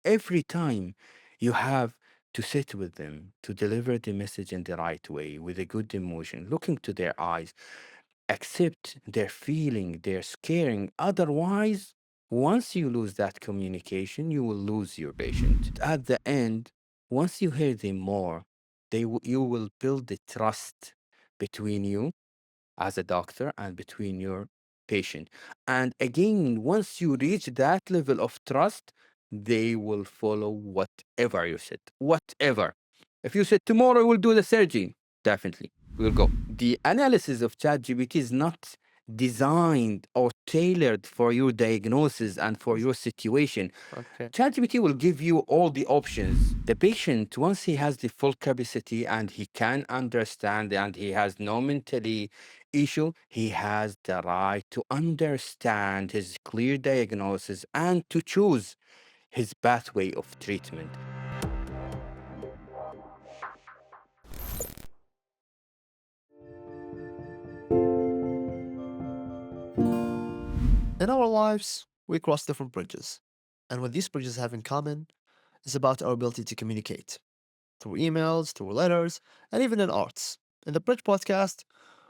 every time you have to sit with them to deliver the message in the right way with a good emotion, looking to their eyes, accept their feeling, their scaring. Otherwise, once you lose that communication, you will lose your patient. At the end, once you hear them more, you will build the trust between you as a doctor and between your patient. And again, once you reach that level of trust, they will follow whatever you said. Whatever. If you said tomorrow we'll do the surgery, definitely we'll go. The analysis of ChatGPT is not designed or tailored for your diagnosis and for your situation. Okay. ChatGPT will give you all the options. The patient, once he has the full capacity and he can understand and he has no mentally issue, he has the right to understand his clear diagnosis and to choose his pathway of treatment. In our lives, we cross different bridges. And what these bridges have in common is about our ability to communicate through emails, through letters, and even in arts. In the Bridge podcast,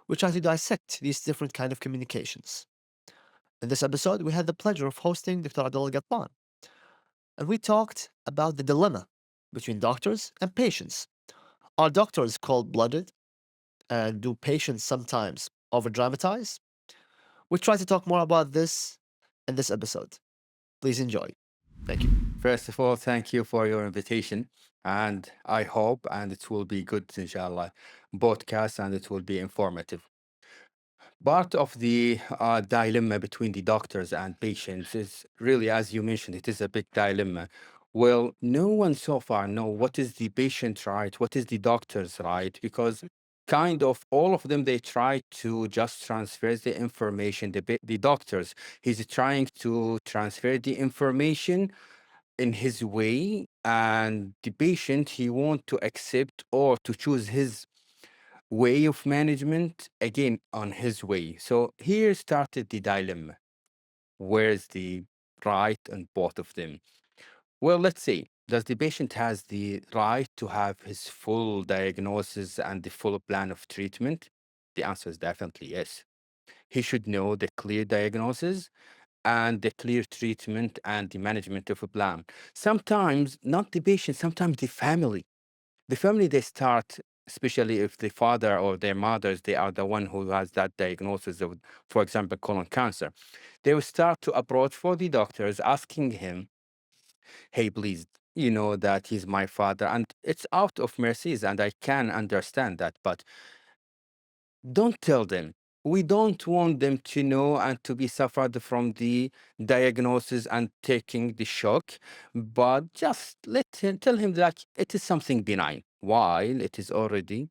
we try to dissect these different kind of communications. In this episode, we had the pleasure of hosting Dr. Abdullah Gattan, and we talked about the dilemma between doctors and patients. Are doctors cold-blooded, and do patients sometimes over-dramatize? We try to talk more about this in this episode. Please enjoy. Thank you. First of all, thank you for your invitation. And I hope, and it will be good, inshallah, podcast, and it will be informative. Part of the dilemma between the doctors and patients is really, as you mentioned, it is a big dilemma. Well, no one so far know what is the patient right, what is the doctor's right, because kind of all of them, they try to just transfer the information. The doctors, he's trying to transfer the information in his way, and the patient, he want to accept or to choose his way of management again on his way. So here started the dilemma. Where's the right on both of them? Well, let's see. Does the patient has the right to have his full diagnosis and the full plan of treatment? The answer is definitely yes. He should know the clear diagnosis and the clear treatment and the management of a plan. Sometimes not the patient, sometimes the family, they start, especially if the father or their mothers, they are the one who has that diagnosis of, for example, colon cancer. They will start to approach for the doctors asking him, hey, please, you know that he's my father, and it's out of mercies, and I can understand that, but don't tell them. We don't want them to know and to be suffered from the diagnosis and taking the shock, but just tell him that it is something benign while it is already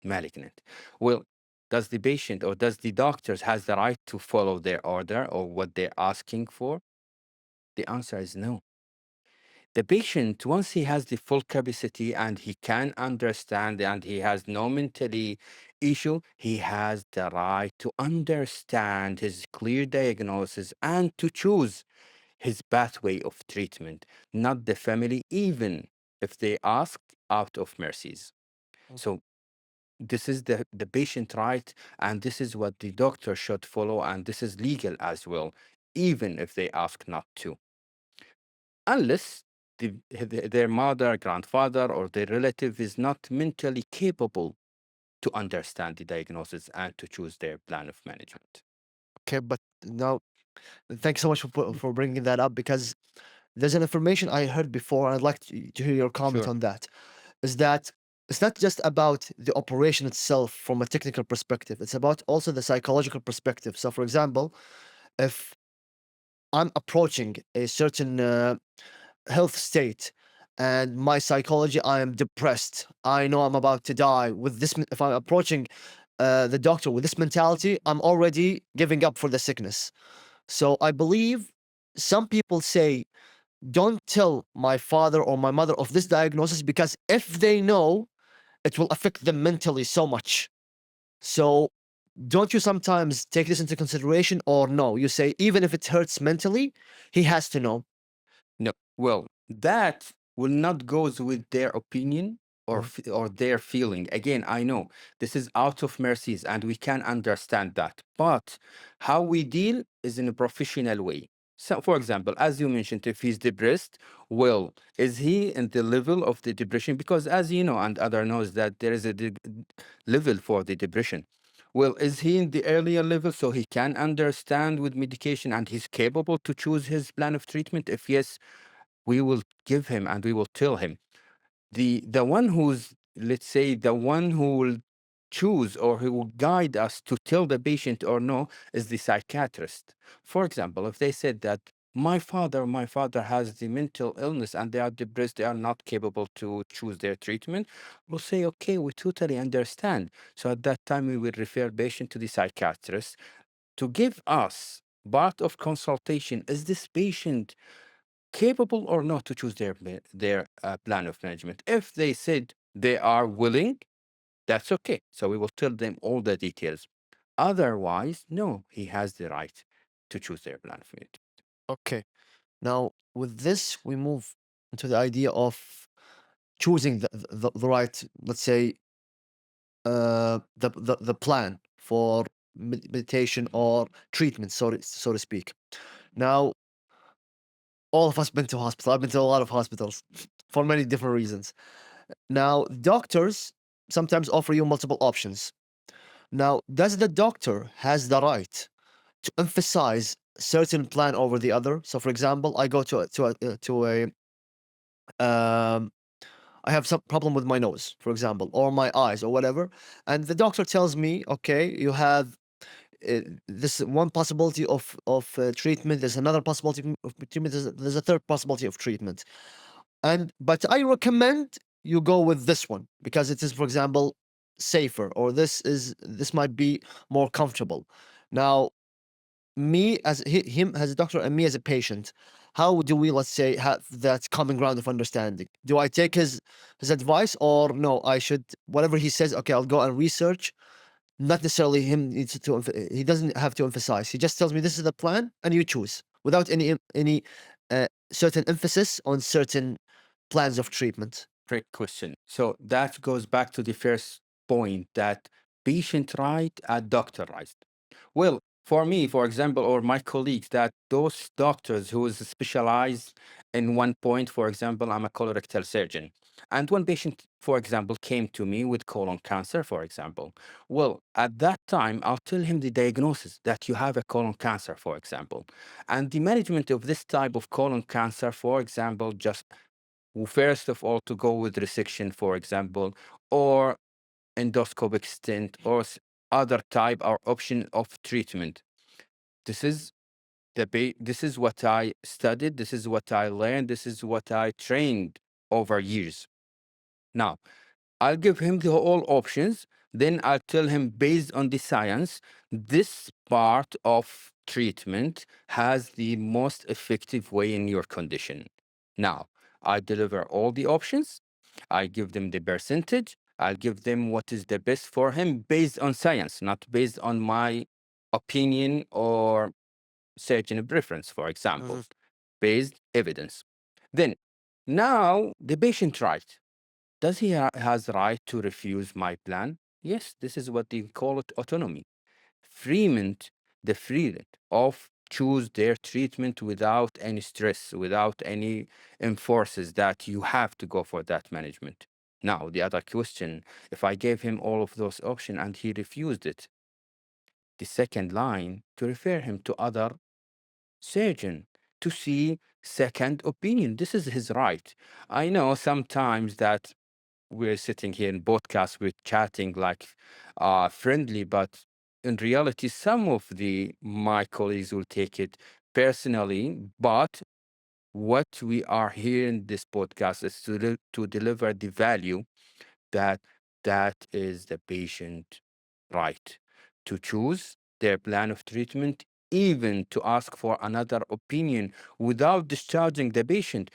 malignant. Well, does the patient or does the doctors has the right to follow their order or what they're asking for? The answer is no. The patient, once he has the full capacity and he can understand and he has no mentally issue, he has the right to understand his clear diagnosis and to choose his pathway of treatment, not the family, even if they ask out of mercies. So this is the patient right, and this is what the doctor should follow, and this is legal as well, even if they ask not to, unless their mother, grandfather, or their relative is not mentally capable to understand the diagnosis and to choose their plan of management. Okay, but now, thanks so much for bringing that up because there's an information I heard before. And I'd like to hear your comment Sure. on that. Is that it's not just about the operation itself from a technical perspective, it's about also the psychological perspective. So, for example, if I'm approaching a certain health state and my psychology, I am depressed, I know I'm about to die with this, if I'm approaching the doctor with this mentality, I'm already giving up for the sickness. So I believe some people say, don't tell my father or my mother of this diagnosis because if they know, it will affect them mentally so much. So don't you sometimes take this into consideration, or no? You say, even if it hurts mentally, he has to know. No. Well, that will not goes with their opinion or Mhm. or their feeling. Again, I know this is out of mercies and we can understand that, but how we deal is in a professional way. So for example, as you mentioned, if he's depressed, well, is he in the level of the depression? Because as you know and other knows that there is a level for the depression. Well, is he in the earlier level so he can understand with medication and he's capable to choose his plan of treatment? If yes, we will give him and we will tell him. The one who's, let's say, the one who will choose or who will guide us to tell the patient or no is the psychiatrist. For example, if they said that my father has the mental illness and they are depressed, they are not capable to choose their treatment, we'll say, okay, we totally understand. So at that time, we will refer patient to the psychiatrist to give us part of consultation. Is this patient capable or not to choose their plan of management? If they said they are willing, that's okay. So we will tell them all the details. Otherwise, no, he has the right to choose their plan of management. Okay. Now, with this, we move into the idea of choosing the right, let's say, the plan for meditation or treatment, so to speak. Now, all of us been to hospital. I've been to a lot of hospitals for many different reasons. Now, doctors sometimes offer you multiple options. Now, does the doctor has the right to emphasize certain plan over the other? So, for example, I go to a um, I have some problem with my nose, for example, or my eyes, or whatever, and the doctor tells me, okay, you have this one possibility of treatment. There's another possibility of treatment. There's a third possibility of treatment. And but I recommend you go with this one because it is, for example, safer, or this might be more comfortable. Now, me as him as a doctor and me as a patient, how do we, let's say, have that common ground of understanding? Do I take his advice, or no? I should, whatever he says. Okay, I'll go and research. Not necessarily him needs to. He doesn't have to emphasize. He just tells me this is the plan, and you choose without any certain emphasis on certain plans of treatment. Great question. So that goes back to the first point, that patient right and doctor right. Well, for me, for example, or my colleagues, that those doctors who is specialized in one point, for example, I'm a colorectal surgeon. And one patient, for example, came to me with colon cancer, for example. Well, at that time, I'll tell him the diagnosis that you have a colon cancer, for example. And the management of this type of colon cancer, for example, just first of all, to go with resection, for example, or endoscopic stent or other type or option of treatment. This is this is what I studied, this is what I learned, this is what I trained over years. Now, I'll give him the all options. Then I'll tell him, based on the science, this part of treatment has the most effective way in your condition. Now, I deliver all the options. I give them the percentage. I'll give them what is the best for him based on science, not based on my opinion or surgeon preference, for example, Mhm. based evidence. Then, now the patient right. Does he has right to refuse my plan? Yes, this is what they call it autonomy. Freeman, the freedom of choose their treatment without any stress, without any enforces that you have to go for that management. Now, the other question, if I gave him all of those options and he refused it, the second line to refer him to other surgeon to see second opinion. This is his right. I know sometimes that we're sitting here in podcast, we're chatting like friendly, but in reality, some of the my colleagues will take it personally. But what we are here in this podcast is to deliver the value that that is the patient right to choose their plan of treatment, even to ask for another opinion without discharging the patient.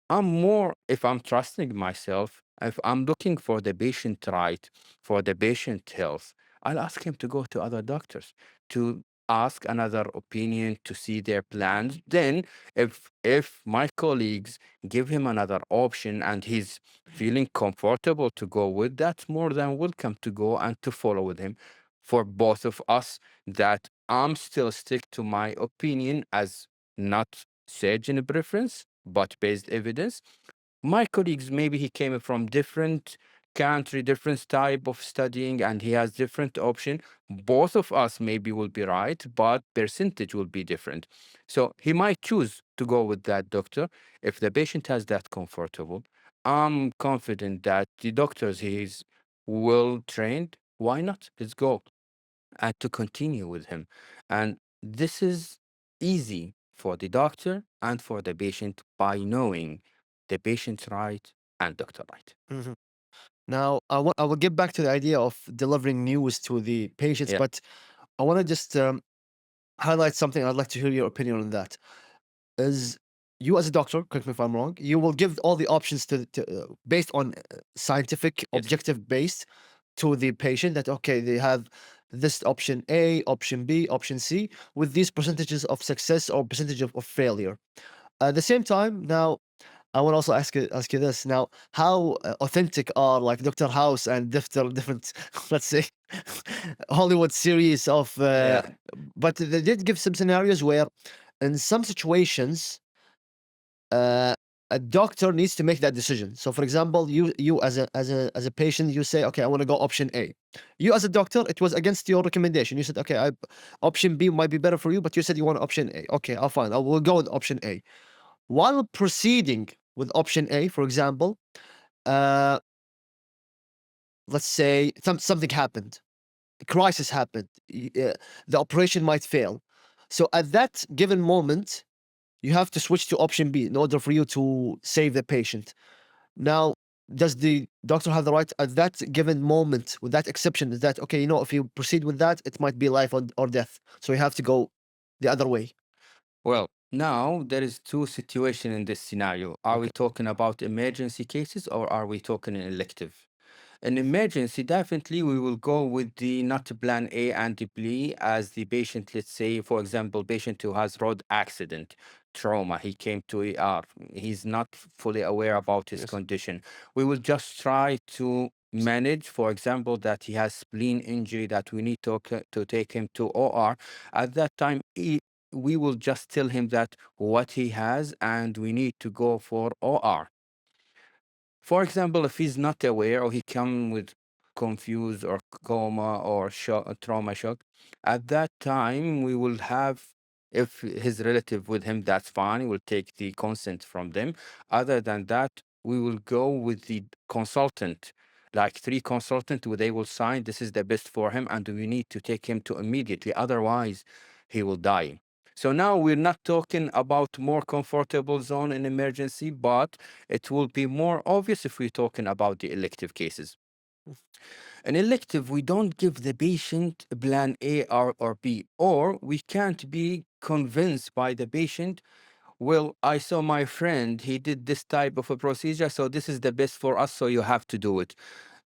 I'm more, if I'm trusting myself, if I'm looking for the patient right, for the patient health, I'll ask him to go to other doctors to ask another opinion to see their plans. Then, if my colleagues give him another option and he's feeling comfortable to go with, that's more than welcome to go and to follow with him. For both of us, that I'm still stick to my opinion as not surgeon preference, but based evidence. My colleagues, maybe he came from different country, different type of studying, and he has different option. Both of us maybe will be right, but percentage will be different. So he might choose to go with that doctor if the patient has that comfortable. I'm confident that the doctors he's well trained. Why not? Let's go and to continue with him. And this is easy for the doctor and for the patient by knowing the patient's right and doctor right. Mhm. Now, I will get back to the idea of delivering news to the patients, Yeah. but I want to just highlight something. I'd like to hear your opinion on that. Is you as a doctor, correct me if I'm wrong, you will give all the options based on scientific, Yes. objective based to the patient that okay, they have this option A, option B, option C with these percentages of success or percentage of failure. At the same time, now I want to also ask you this now: how authentic are like Doctor House and different let's say Hollywood series of? Yeah. But they did give some scenarios where, in some situations, uh, a doctor needs to make that decision. So, for example, you as a patient, you say, okay, I want to go option A. You as a doctor, it was against your recommendation. You said, okay, option B might be better for you, but you said you want option A. Okay, I'll fine. I will go with option A. While proceeding with option A, for example, uh, let's say something happened, a crisis happened, the operation might fail. So at that given moment, you have to switch to option B in order for you to save the patient. Now, does the doctor have the right at that given moment, with that exception, is that okay? If you proceed with that, it might be life or death. So you have to go the other way. Well, now there is two situation in this scenario. Are we Okay. talking about emergency cases or are we talking in elective? An emergency, definitely we will go with the not plan A and the B as the patient, let's say, for example, patient who has road accident, trauma, he came to ER, he's not fully aware about his Yes. condition. We will just try to manage, for example, that he has spleen injury that we need to take him to OR. At that time, we will just tell him that what he has and we need to go for OR. For example, if he's not aware or he come with confused or coma or shock, trauma shock, at that time we will have, if his relative with him, that's fine. We'll take the consent from them. Other than that, we will go with the consultant, like three consultant, where they will sign this is the best for him, and we need to take him to immediately. Otherwise, he will die. So now we're not talking about more comfortable zone in emergency, but it will be more obvious if we're talking about the elective cases. In elective, we don't give the patient plan A or B, or we can't be convinced by the patient. Well, I saw my friend, he did this type of a procedure, so this is the best for us, so you have to do it.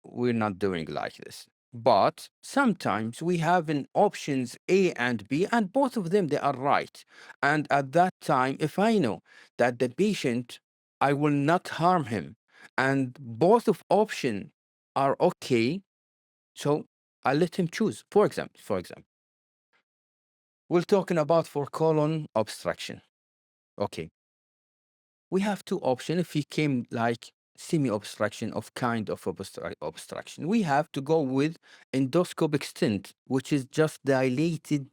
We're not doing like this. But sometimes we have in options A and B, and both of them they are right. And at that time, if I know that the patient, I will not harm him, and both of option are okay, so I let him choose. For example, we're talking about for colon obstruction. Okay, we have two options. If he came like semi-obstruction of kind of obstruction, we have to go with endoscopic stent, which is just dilated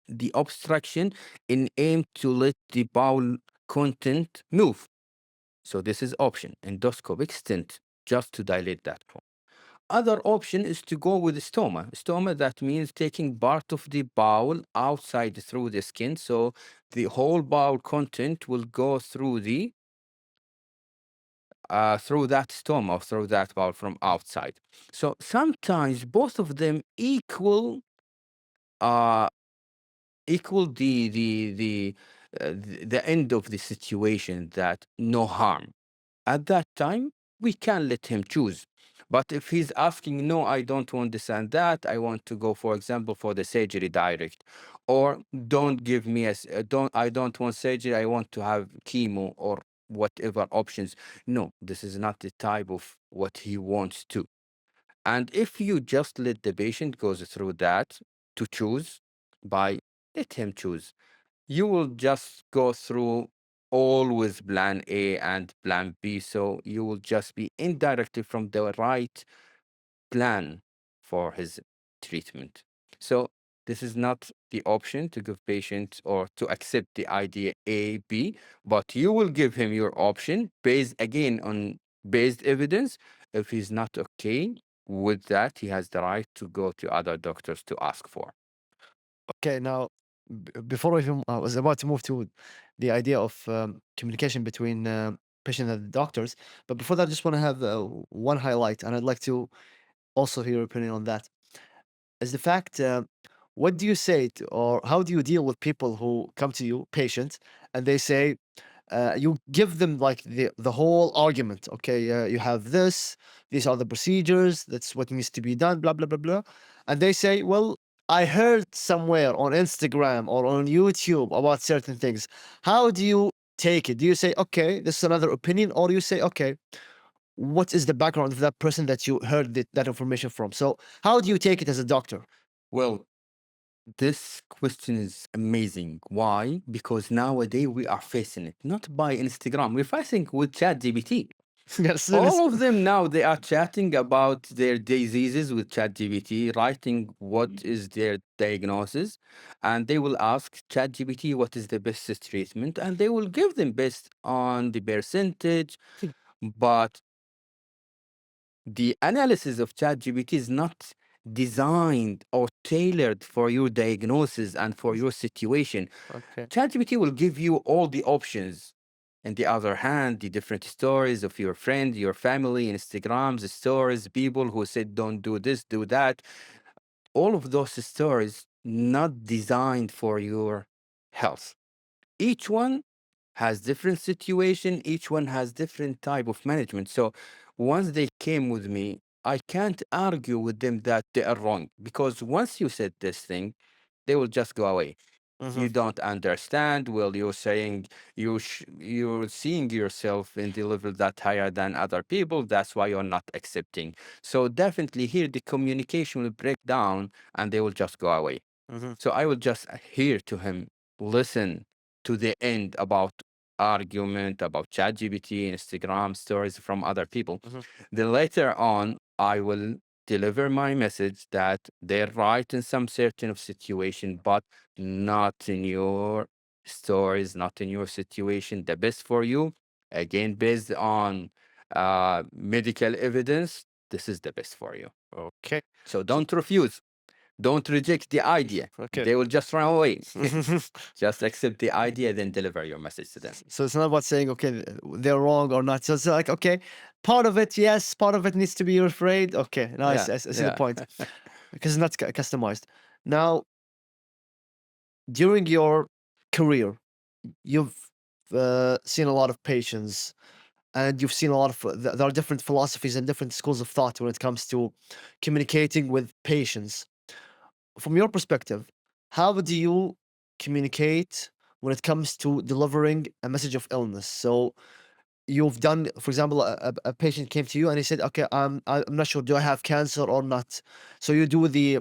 the obstruction in aim to let the bowel content move. So this is option endoscopic stent, just to dilate that. Other option is to go with stoma. Stoma, that means taking part of the bowel outside through the skin. So the whole bowel content will go through that stoma or through that bowel from outside. So sometimes both of them uh equal the end of the situation, that no harm. At that time, we can let him choose. But if he's asking, no, I don't want this and that, I want to go, for example, for the surgery direct, or don't give me I don't want surgery, I want to have chemo or whatever options. No, this is not the type of what he wants to. And if you just let the patient goes through that to choose by let him choose, you will just go through always plan A and plan B. So you will just be indirectly from the right plan for his treatment. So this is not the option to give patient or to accept the idea A, B, but you will give him your option based again on based evidence. If he's not okay with that, he has the right to go to other doctors to ask for. Okay, now before I was about to move to the idea of communication between patient and the doctors, but before that, I just want to have one highlight, and I'd like to also hear your opinion on that. Is the fact, what do you say to, or how do you deal with people who come to you, patients, and they say, you give them like the whole argument. Okay, you have this. These are the procedures. That's what needs to be done. Blah blah blah blah. And they say, "Well, I heard somewhere on Instagram or on YouTube about certain things." How do you take it? Do you say, "Okay, this is another opinion," or do you say, "Okay, what is the background of that person that you heard that information from?" So, how do you take it as a doctor? Well, this question is amazing. Why? Because nowadays we are facing it, not by Instagram. We're facing with ChatGPT. Yes, it is. All of them now they are chatting about their diseases with ChatGPT, writing what is their diagnosis, and they will ask ChatGPT what is the best treatment, and they will give them based on the percentage. But the analysis of ChatGPT is not designed or tailored for your diagnosis and for your situation. Okay. ChatGPT will give you all the options. On the other hand, the different stories of your friend, your family, Instagrams, stories, people who said, don't do this, do that. All of those stories not designed for your health. Each one has different situation. Each one has different type of management. So once they came with me, I can't argue with them that they are wrong because once you said this thing, they will just go away. Hmm. You don't understand. Well, you're saying you're seeing yourself in the level that higher than other people. That's why you're not accepting. So definitely here the communication will break down and they will just go away. Hmm. So I will just hear to him, listen to the end about argument about ChatGPT, Instagram stories from other people. Hmm. Then later on, I will deliver my message that they're right in some certain of situation, but not in your stories, not in your situation. The best for you, again, based on medical evidence, this is the best for you. Okay. So So, don't refuse. Don't reject the idea. okay. They will just run away. Just accept the idea, then deliver your message to them. So it's not about saying, okay, they're wrong or not. So it's like, okay, part of it, yes, part of it needs to be rephrased. Okay, nice. Yeah, I see the yeah. point because it's not customized. Now, during your career, you've seen a lot of patients and you've seen a lot of, there are different philosophies and different schools of thought when it comes to communicating with patients. From your perspective, how do you communicate when it comes to delivering a message of illness? So you've done, for example, a patient came to you and he said, "Okay, I'm not sure, do I have cancer or not?" So you do the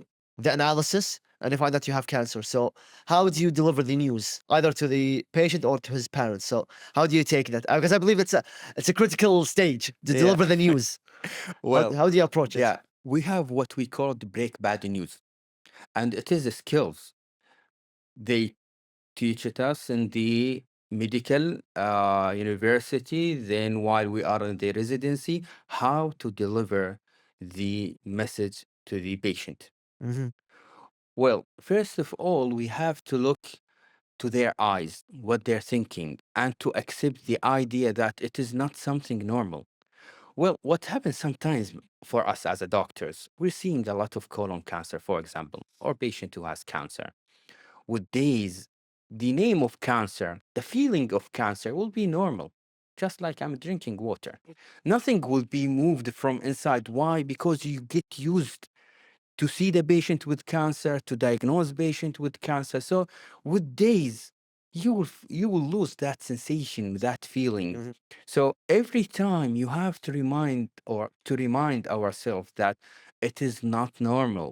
analysis and you find that you have cancer. So how do you deliver the news, either to the patient or to his parents? So how do you take that? Because I believe it's a critical stage to Yeah. deliver the news. How Well, how do you approach it? yeah, we have what we call the break bad news, and it is a skills. They teach it us in the medical university, then while we are in the residency, how to deliver the message to the patient. Hmm. Well, first of all, we have to look to their eyes, what they're thinking, and to accept the idea that it is not something normal. Well, what happens sometimes for us as a doctors, we're seeing a lot of colon cancer, for example, or patient who has cancer. With days, the name of cancer, the feeling of cancer will be normal. just like I'm drinking water. Nothing will be moved from inside. Why? Because you get used to see the patient with cancer, to diagnose patient with cancer. So with days, you will lose that sensation, that feeling. Mhm. So every time you have to remind ourselves that it is not normal.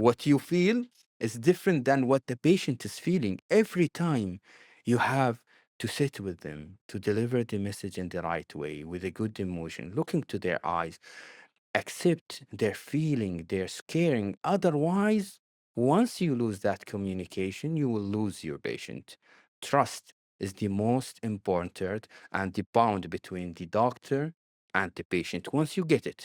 What you feel is different than what the patient is feeling. Every time you have to sit with them to deliver the message in the right way with a good emotion, looking to their eyes, accept their feeling, their scaring. Otherwise, once you lose that communication, you will lose your patient. Trust is the most important and the bond between the doctor and the patient. Once you get it,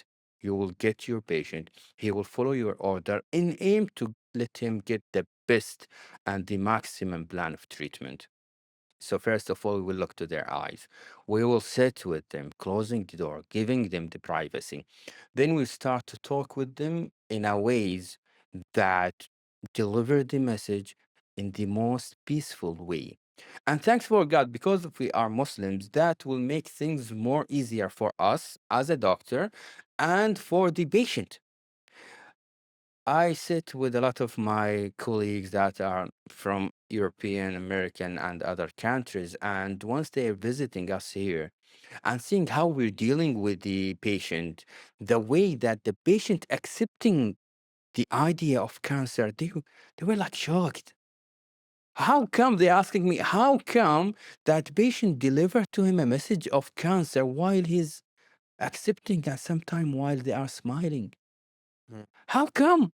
you will get your patient. He will follow your order in aim to let him get the best and the maximum plan of treatment. So first of all, we will look to their eyes. We will sit with them, closing the door, giving them the privacy. Then we start to talk with them in a ways that deliver the message in the most peaceful way. And thanks for God, because if we are Muslims, that will make things more easier for us as a doctor and for the patient. I sit with a lot of my colleagues that are from European, American, and other countries. And once they are visiting us here and seeing how we're dealing with the patient, the way that the patient accepting the idea of cancer, they were like shocked. How come they asking me, how come that patient delivered to him a message of cancer while he's accepting and sometime while they are smiling? Mhm. How come?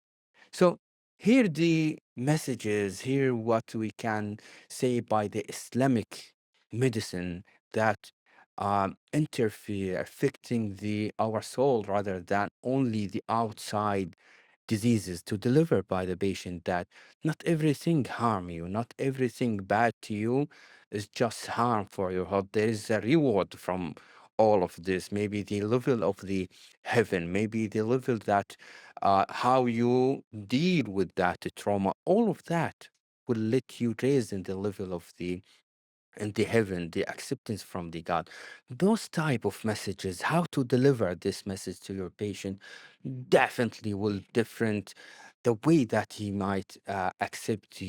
So here the messages, here what we can say by the Islamic medicine that interfere, affecting the our soul rather than only the outside diseases to deliver by the patient that not everything harm you, not everything bad to you is just harm for your health. There is a reward from all of this. Maybe the level of the heaven, maybe the level that how you deal with that trauma, all of that will let you raise in the level of the and the heaven, the acceptance from the God. Those type of messages, how to deliver this message to your patient, definitely will different the way that he might accept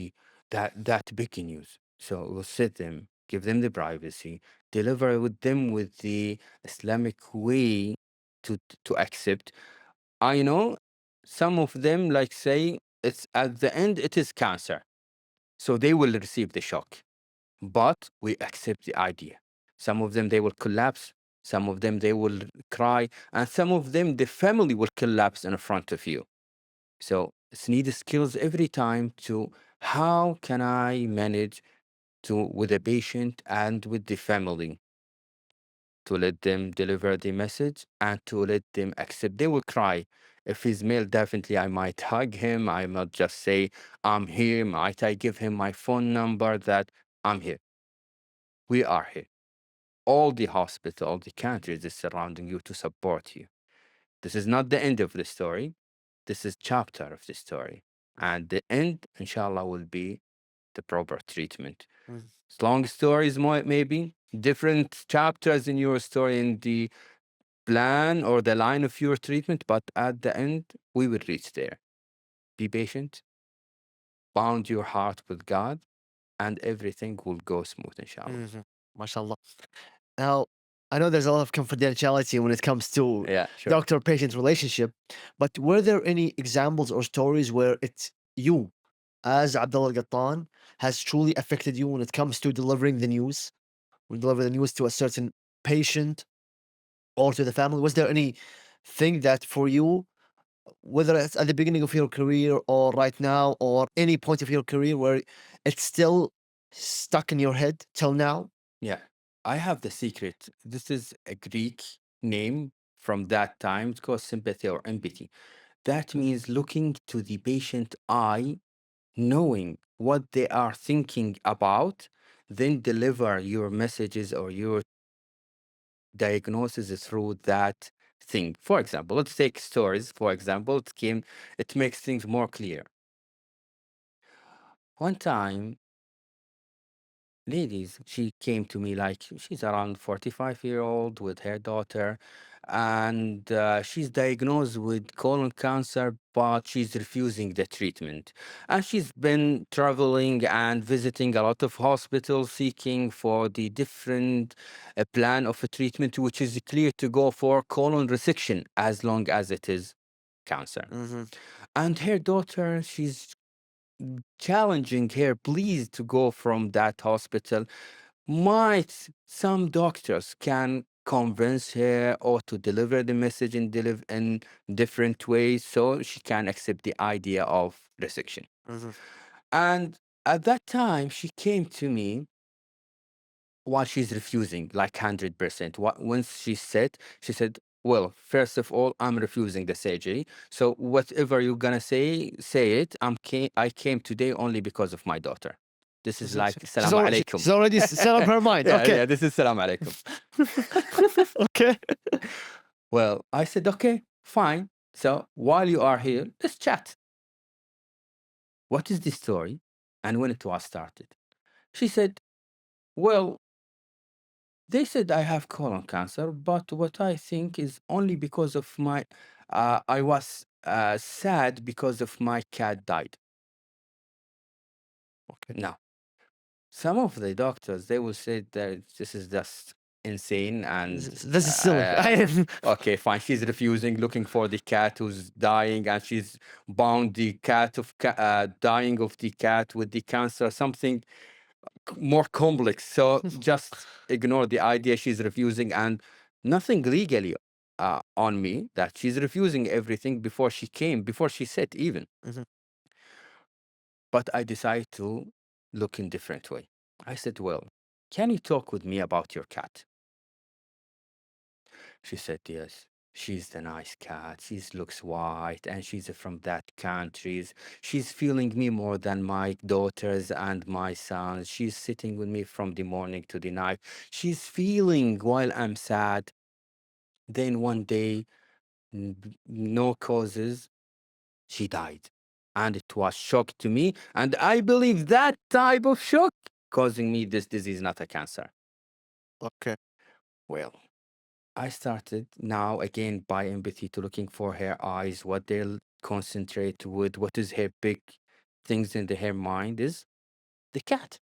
that big news. So we'll sit them, give them the privacy, deliver with them with the Islamic way to accept. I know some of them like say it's at the end it is cancer, so they will receive the shock, but we accept the idea. Some of them they will collapse, some of them they will cry, and some of them the family will collapse in front of you. So it's need skills every time to how can I manage to with the patient and with the family to let them deliver the message and to let them accept. They will cry. If he's male, definitely I might hug him. I might just say, I'm here. Might I give him my phone number that I'm here. We are here. All the hospital, all the countries is surrounding you to support you. This is not the end of the story. This is chapter of the story. And the end, inshallah, will be the proper treatment. Mhm. It's long stories, maybe different chapters in your story in the plan or the line of your treatment, but at the end, we will reach there. Be patient, bound your heart with God, and everything will go smooth, inshallah. Mhm. MashaAllah. Now, I know there's a lot of confidentiality when it comes to Yeah, sure. doctor-patient relationship, but were there any examples or stories where it's you, as Abdullah Gattan, has truly affected you when it comes to delivering the news? When deliver the news to a certain patient or to the family? Was there anything that for you, whether it's at the beginning of your career or right now or any point of your career where it's still stuck in your head till now? Yeah, I have the secret. This is a Greek name from that time. It's called sympathy or empathy. That Mhm. means looking to the patient eye, knowing what they are thinking about, then deliver your messages or your diagnosis through that thing. For example, let's take stories. For example, it makes things more clear. One time, ladies. She came to me like she's around 45-year-old with her daughter, and she's diagnosed with colon cancer, but she's refusing the treatment. And she's been traveling and visiting a lot of hospitals seeking for the different plan of a treatment, which is clear to go for colon resection as long as it is cancer. Mm-hmm. And her daughter, she's challenging her, please, to go from that hospital. Might some doctors can convince her or to deliver the message in different ways so she can accept the idea of resection. Mm-hmm. And at that time, she came to me while she's refusing, like 100%. Once she said, well, first of all, I'm refusing the surgery. So whatever you're gonna say it. I came today only because of my daughter. This is like She's salam already alaikum. she's already set up her mind. Yeah, Okay. yeah, this is salam alaikum. Okay. Well, I said, okay, fine. So while you are here, let's chat. What is the story? And when it was started? She said, well, they said I have colon cancer, but what I think is only because of I was sad because of my cat died. Okay. Now, some of the doctors, they will say that this is just insane and This is silly. okay, fine. She's refusing, looking for the cat who's dying, and she's bound the cat of dying of the cat with the cancer, something more complex. So just ignore the idea she's refusing, and nothing legally on me that she's refusing everything before she said even. Mhm. But I decided to look in different way. I said, well, can you talk with me about your cat? She said, yes. She's the nice cat. She looks white and she's from that countries. She's feeling me more than my daughters and my sons. She's sitting with me from the morning to the night. She's feeling while I'm sad. Then one day, no causes, she died. And it was shock to me. And I believe that type of shock causing me this disease, not a cancer. Okay. Well, I started now again by empathy to looking for her eyes, what they'll concentrate with, what is her big things in her mind is the cat.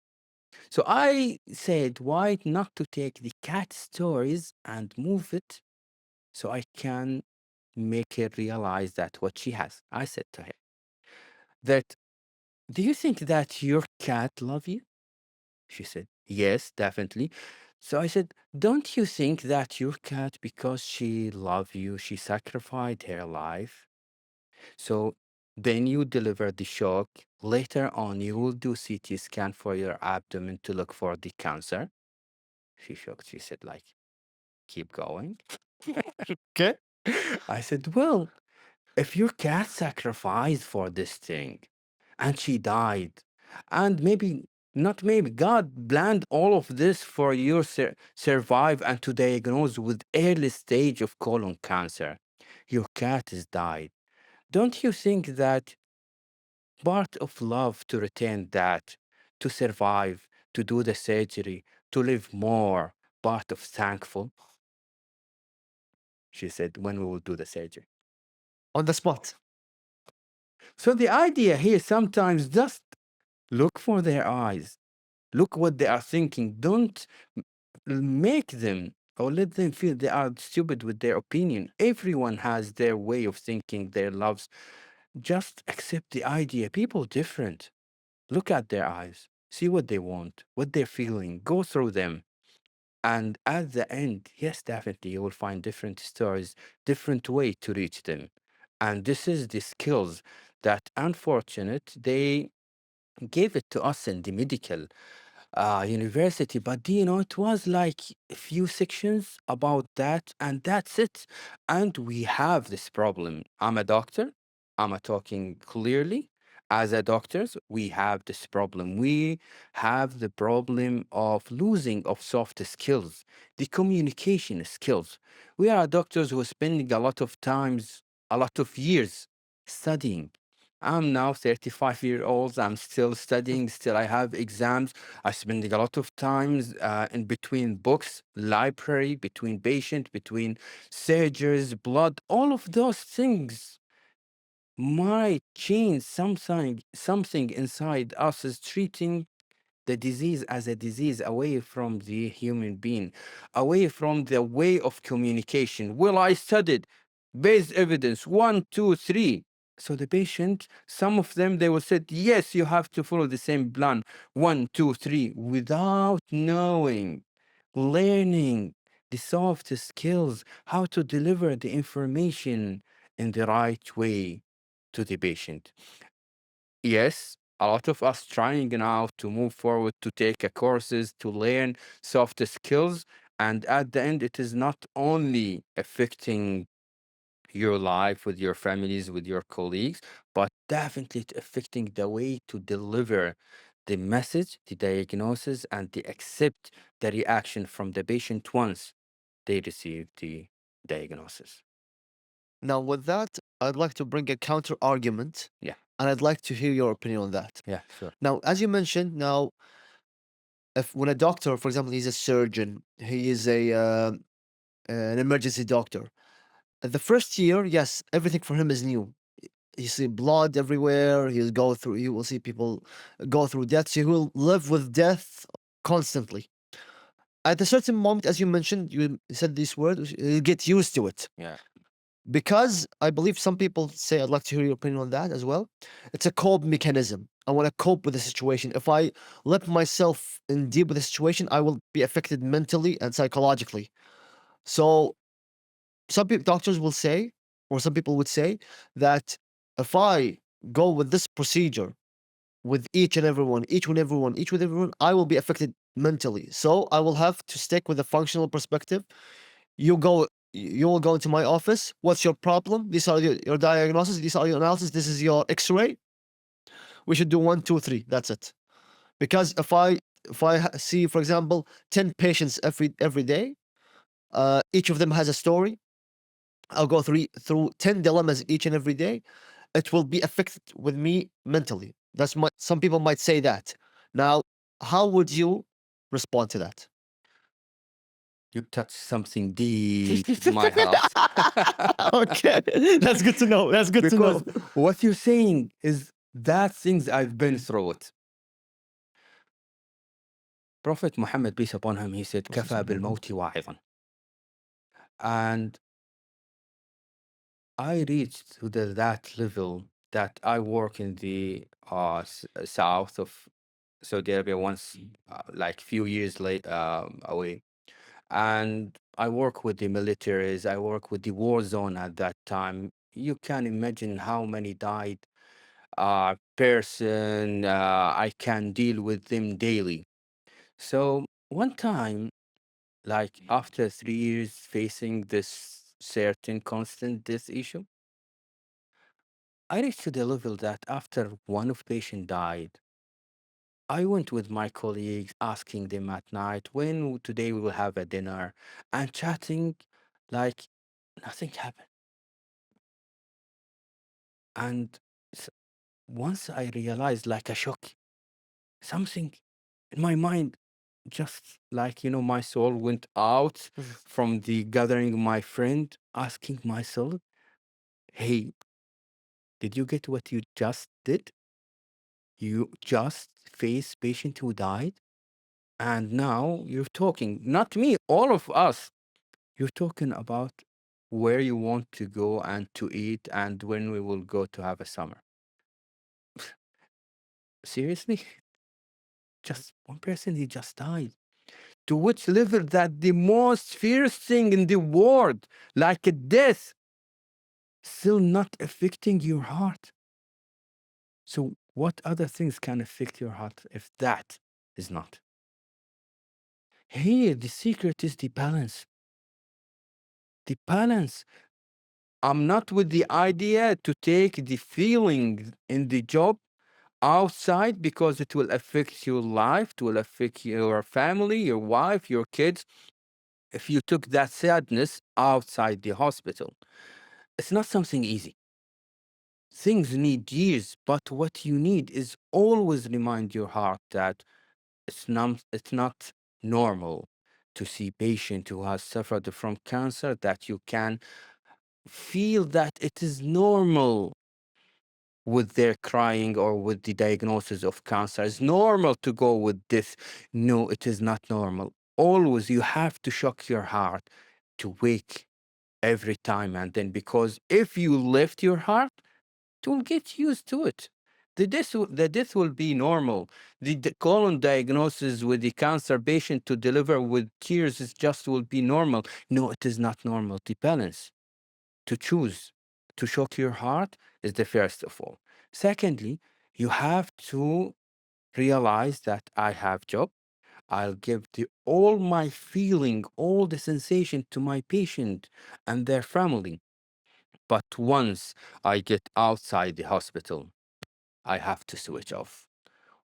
So I said, why not to take the cat stories and move it so I can make her realize that what she has. I said to her that, do you think that your cat love you? She said, yes, definitely. So I said, don't you think that your cat, because she loved you, she sacrificed her life? So then you deliver the shock. Later on, you will do CT scan for your abdomen to look for the cancer. She shocked. She said, like, keep going. Okay. I said, well, if your cat sacrificed for this thing and she died, and maybe not maybe God planned all of this for you survive and to diagnose with early stage of colon cancer, your cat has died. Don't you think that part of love to retain that, to survive, to do the surgery, to live more, part of thankful? She said, when we will do the surgery. On the spot. So the idea here sometimes just look for their eyes. Look what they are thinking. Don't make them or let them feel they are stupid with their opinion. Everyone has their way of thinking, their loves. Just accept the idea. People different. Look at their eyes. See what they want, what they're feeling. Go through them. And at the end, yes, definitely, you will find different stories, different way to reach them. And this is the skills that, unfortunate, they gave it to us in the medical university. But do you know, it was like a few sections about that, and that's it. And we have this problem. I'm a doctor. I'm talking clearly. As a doctors, we have this problem. We have the problem of losing of soft skills, the communication skills. We are doctors who are spending a lot of times, a lot of years studying. I'm now 35-year-old. I'm still studying. Still, I have exams. I spending a lot of times in between books, library, between patient, between surgeries, blood. All of those things might change something inside us is treating the disease as a disease away from the human being, away from the way of communication. Well, I studied based evidence one, two, three. So the patient, some of them, they will say, yes, you have to follow the same plan, one, two, three, without knowing, learning the soft skills, how to deliver the information in the right way to the patient. Yes, a lot of us trying now to move forward, to take a courses, to learn soft skills. And at the end, it is not only affecting your life with your families, with your colleagues, but definitely it affecting the way to deliver the message, the diagnosis, and the accept the reaction from the patient once they receive the diagnosis. Now, with that, I'd like to bring a counter argument, Yeah, and I'd like to hear your opinion on that. yeah, sure. Now, as you mentioned, now, if when a doctor, for example, he's a surgeon, he is an emergency doctor. The first year, yes, everything for him is new. You see blood everywhere. He will see people go through death. So he will live with death constantly. At a certain moment, as you mentioned, you said this word, you get used to it. Yeah. Because I believe some people say, I'd like to hear your opinion on that as well. It's a cope mechanism. I want to cope with the situation. If I let myself in deep with the situation, I will be affected mentally and psychologically. So doctors will say, or some people would say, that if I go with this procedure with each and everyone, I will be affected mentally. So I will have to stick with a functional perspective. You will go into my office. What's your problem? These are your diagnosis. These are your analysis. This is your X-ray. We should do one, two, three. That's it. Because if I see, for example, 10 patients every day, each of them has a story. I'll go through 10 dilemmas each and every day. It will be affected with me mentally. Some people might say that. Now, how would you respond to that? You touch something deep in my heart. Okay, that's good to know. That's good to Because know. what you're saying is that things I've been through it. Prophet Muhammad, peace upon him, he said, "Kafa bil mawti wa'idan." And I reached to that level that I work in the south of Saudi Arabia once, like few years away. And I work with the militaries, I work with the war zone at that time. You can imagine how many died person. I can deal with them daily. So one time, like after 3 years facing this certain constant this issue, I reached to the level that after one of patient died, I went with my colleagues asking them at night when today we will have a dinner and chatting like nothing happened. And s- once I realized like a shock, something in my mind, just like, my soul went out from the gathering my friend, asking myself, hey, did you get what you just did? You just faced patient who died, and now you're talking, not me, all of us. You're talking about where you want to go and to eat and when we will go to have a summer. Seriously? Just one person, he just died. To which level that the most fierce thing in the world, like a death, still not affecting your heart. So what other things can affect your heart if that is not? Here, the secret is the balance. The balance. I'm not with the idea to take the feeling in the job outside because it will affect your life, it will affect your family, your wife, your kids. If you took that sadness outside the hospital, it's not something easy. Things need years, but what you need is always remind your heart that it's not normal to see patient who has suffered from cancer, that you can feel that it is normal with their crying or with the diagnosis of cancer. It's normal to go with this. No, it is not normal. Always you have to shock your heart to wake every time and then, because if you lift your heart, it will get used to it. The death will be normal. The colon diagnosis with the cancer patient to deliver with tears is just will be normal. No, it is not normal. The balance to choose to shock your heart is the first of all. Secondly, you have to realize that I have job. I'll give all my feeling, all the sensation to my patient and their family. But once I get outside the hospital, I have to switch off.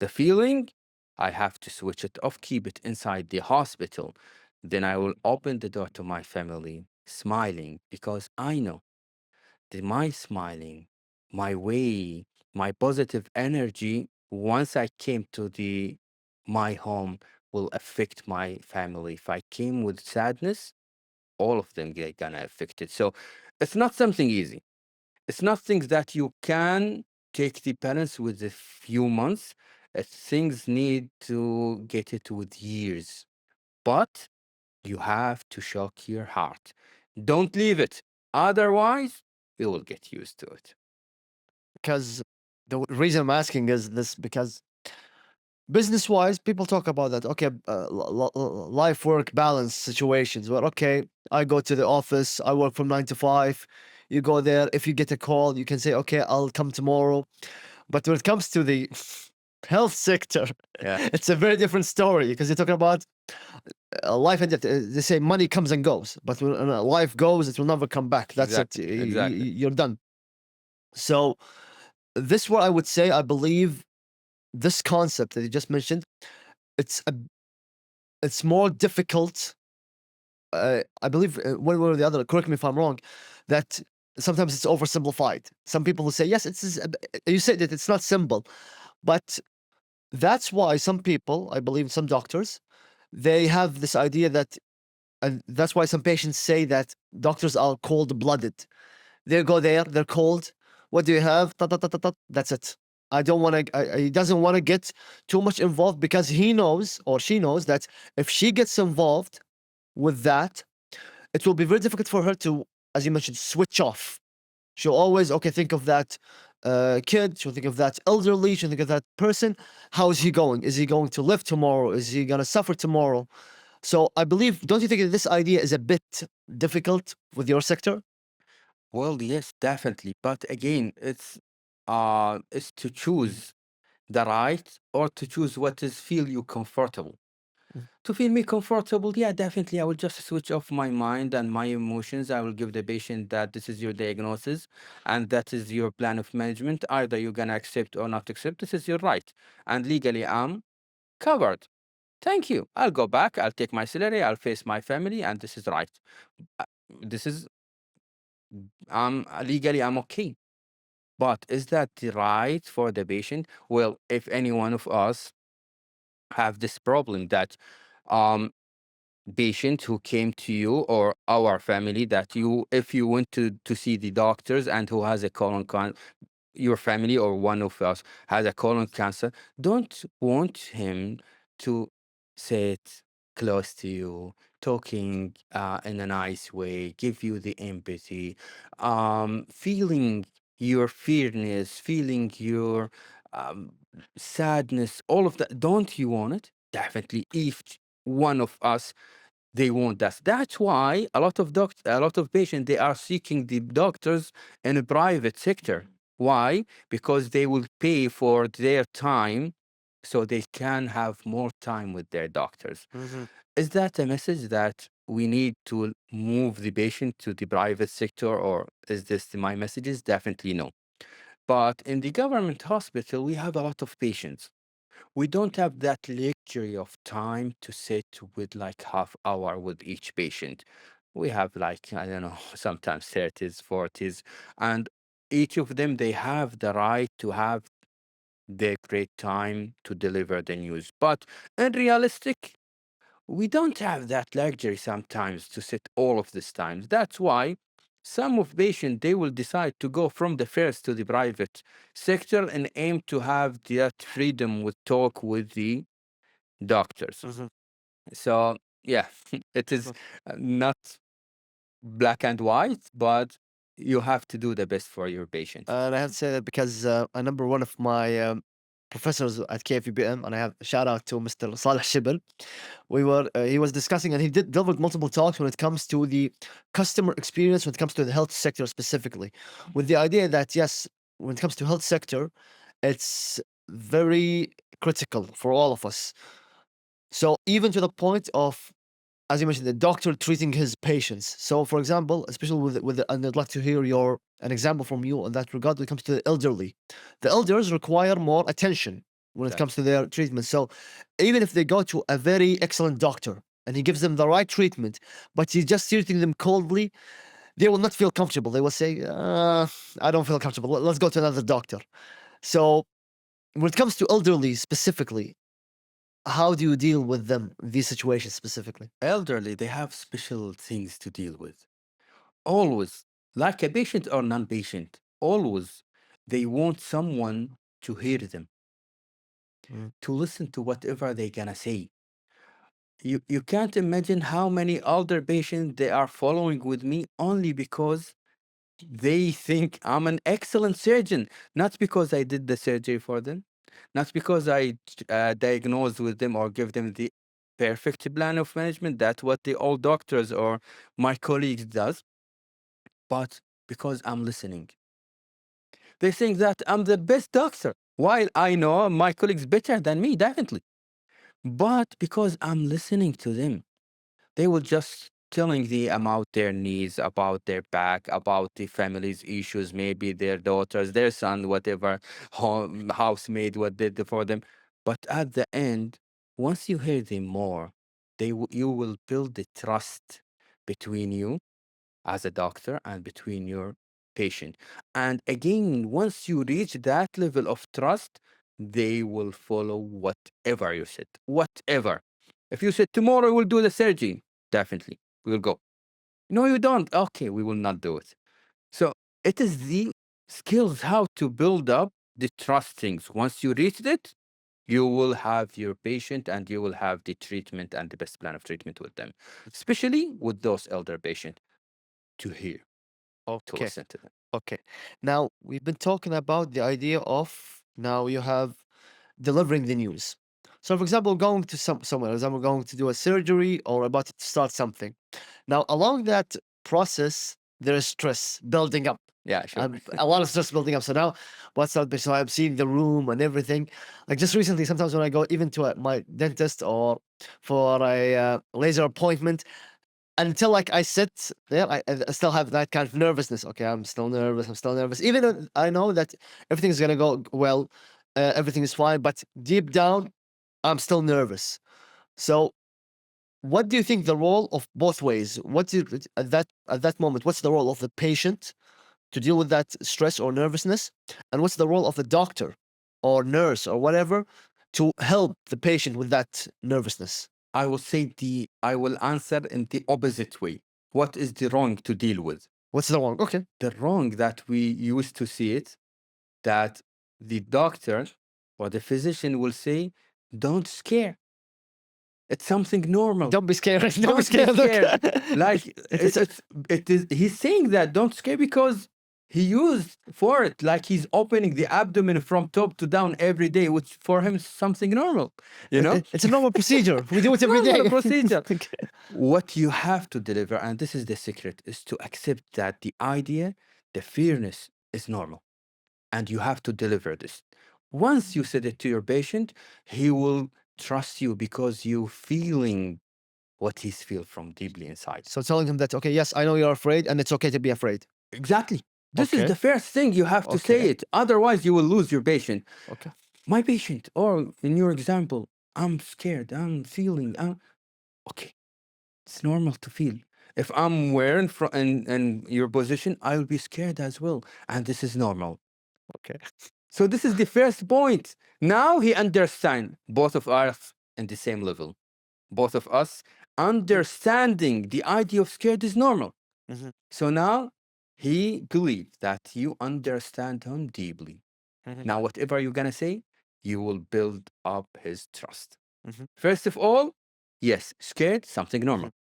The feeling, I have to switch it off, keep it inside the hospital. Then I will open the door to my family, smiling, because I know my smiling, my way, my positive energy, once I came to the my home, will affect my family. If I came with sadness, all of them get gonna affect it. So it's not something easy. It's not things that you can take the balance with a few months. Things need to get it with years. But you have to shock your heart. Don't leave it. Otherwise, you will get used to it. Because the reason I'm asking is this because business wise, people talk about that. Okay, life work balance situations. Well, okay, I go to the office, I work from 9 to 5. You go there. If you get a call, you can say, okay, I'll come tomorrow. But when it comes to the health sector, Yeah, it's a very different story because you're talking about life and death. They say money comes and goes, but when life goes, it will never come back. That's it. exactly, exactly. You're done. So, this what I would say. I believe this concept that you just mentioned. It's a it's more difficult. I believe one way or the other. Correct me if I'm wrong. That sometimes it's oversimplified. Some people will say yes. You said that it's not simple, but that's why some people, I believe some doctors, they have this idea that, and that's why some patients say that doctors are cold blooded. They go there, they're cold. What do you have? Ta, ta, ta, ta, ta. That's it. I don't want to. He doesn't want to get too much involved because he knows or she knows that if she gets involved with that, it will be very difficult for her to, as you mentioned, switch off. She'll always, okay, think of that kid. She'll think of that elderly. She'll think of that person. How is he going? Is he going to live tomorrow? Is he going to suffer tomorrow? So I believe, don't you think that this idea is a bit difficult with your sector? Well, yes, definitely. But again, it's to choose the right or to choose what is feel you comfortable. To feel me comfortable, yeah, definitely. I will just switch off my mind and my emotions. I will give the patient that this is your diagnosis and that is your plan of management. Either you're gonna accept or not accept. This is your right. And legally, I'm covered. Thank you. I'll go back. I'll take my salary. I'll face my family, and this is right. Uh, This is legally I'm okay. But is that the right for the patient? Well, if any one of us have this problem that um patient who came to you or our family that you if you went to see the doctors and who has a your family or one of us has a colon cancer, don't want him to sit close to you, talking in a nice way, give you the empathy, feeling your fearness, feeling your um, sadness, all of that. Don't you want it? Definitely. If one of us they want that. That's why a lot of patients, they are seeking the doctors in a private sector. Why? Because they will pay for their time so they can have more time with their doctors. Hmm. Is that a message that we need to move the patient to the private sector, or is this my messages? Definitely no. But in the government hospital, we have a lot of patients. We don't have that luxury of time to sit with like half hour with each patient. We have like, I don't know, sometimes 30s, 40s. And each of them, they have the right to have their great time to deliver the news. But in realistic, we don't have that luxury sometimes to sit all of this time. That's why some of patients they will decide to go from the first to the private sector and aim to have that freedom with talk with the doctors. Mhm. So yeah, it is not black and white, but you have to do the best for your patient. And I have to say that because I remember one of my professors at KFUBM, and I have a shout out to Mr. Saleh Shibel. He was discussing, and he did delivered multiple talks when it comes to the customer experience, when it comes to the health sector specifically, with the idea that yes, when it comes to health sector, it's very critical for all of us. So even to the point of, as you mentioned, the doctor treating his patients. So, for example, especially and I'd like to hear an example from you in that regard when it comes to the elderly. The elders require more attention when it comes Exactly. to their treatment. So, even if they go to a very excellent doctor and he gives them the right treatment, but he's just treating them coldly, they will not feel comfortable. They will say, "I don't feel comfortable. Let's go to another doctor." So, when it comes to elderly specifically, how do you deal with them, these situations specifically? Elderly, they have special things to deal with. Always, like a patient or non-patient, always they want someone to hear them, Mm. to listen to whatever they're gonna say. You can't imagine how many older patients they are following with me only because they think I'm an excellent surgeon, not because I did the surgery for them, not because I diagnose with them or give them the perfect plan of management. That's what the old doctors or my colleagues does, but because I'm listening. They think that I'm the best doctor, while I know my colleagues better than me, definitely. But because I'm listening to them, they will just telling them about their needs, about their back, about the family's issues, maybe their daughters, their son, whatever, housemaid, what did for them. But at the end, once you hear them more, you will build the trust between you as a doctor and between your patient. And again, once you reach that level of trust, they will follow whatever you said. Whatever. If you said tomorrow we'll do the surgery, definitely we'll go. No, you don't. Okay, we will not do it. So it is the skills how to build up the trust things. Once you reach it, you will have your patient and you will have the treatment and the best plan of treatment with them, especially with those elder patients to hear, to Okay. listen to them. Okay. Now, we've been talking about the idea of now you have delivering the news. So, for example, going to somewhere, for example, going to do a surgery or about to start something. Now, along that process, there is stress building up. Yeah, sure. A lot of stress building up. So now, what's up? So I'm seeing the room and everything. Like just recently, sometimes when I go even to my dentist or for a laser appointment, until like I sit there, I still have that kind of nervousness. Okay, I'm still nervous. I'm still nervous. Even though I know that everything's gonna go well, everything is fine, but deep down, I'm still nervous. So, what do you think the role of both ways? What do you, at that moment? What's the role of the patient to deal with that stress or nervousness, and what's the role of the doctor or nurse or whatever to help the patient with that nervousness? I will answer in the opposite way. What is the wrong to deal with? What's the wrong? Okay, The wrong that we used to see it, that the doctor or the physician will say, don't scare. It's something normal. don't be scared. Don't be Don't be scared. scared. Okay. Like it is he's saying that don't scare because he used for it like he's opening the abdomen from top to down every day, which for him is something normal, you know? It's a normal procedure. We do it It's every normal day. procedure. Okay. What you have to deliver, and this is the secret, is to accept that the idea, the fairness is normal, and you have to deliver this. Once you said it to your patient, he will trust you because you feeling what he's feel from deeply inside. So telling him that, okay, yes, I know you're afraid, and it's okay to be afraid. Exactly. This is Okay. the first thing you have to say Okay. it. Otherwise, you will lose your patient. Okay. My patient, or in your example, I'm scared. I'm feeling. Okay, it's normal to feel. If I'm wearing in your position, I will be scared as well. And this is normal. Okay. So this is the first point. Now he understand both of us in the same level. Both of us understanding the idea of scared is normal. Mm-hmm. So now he believes that you understand him deeply. Mm-hmm. Now, whatever you're gonna say, you will build up his trust. Mm-hmm. First of all, yes, scared, something Mm-hmm. normal.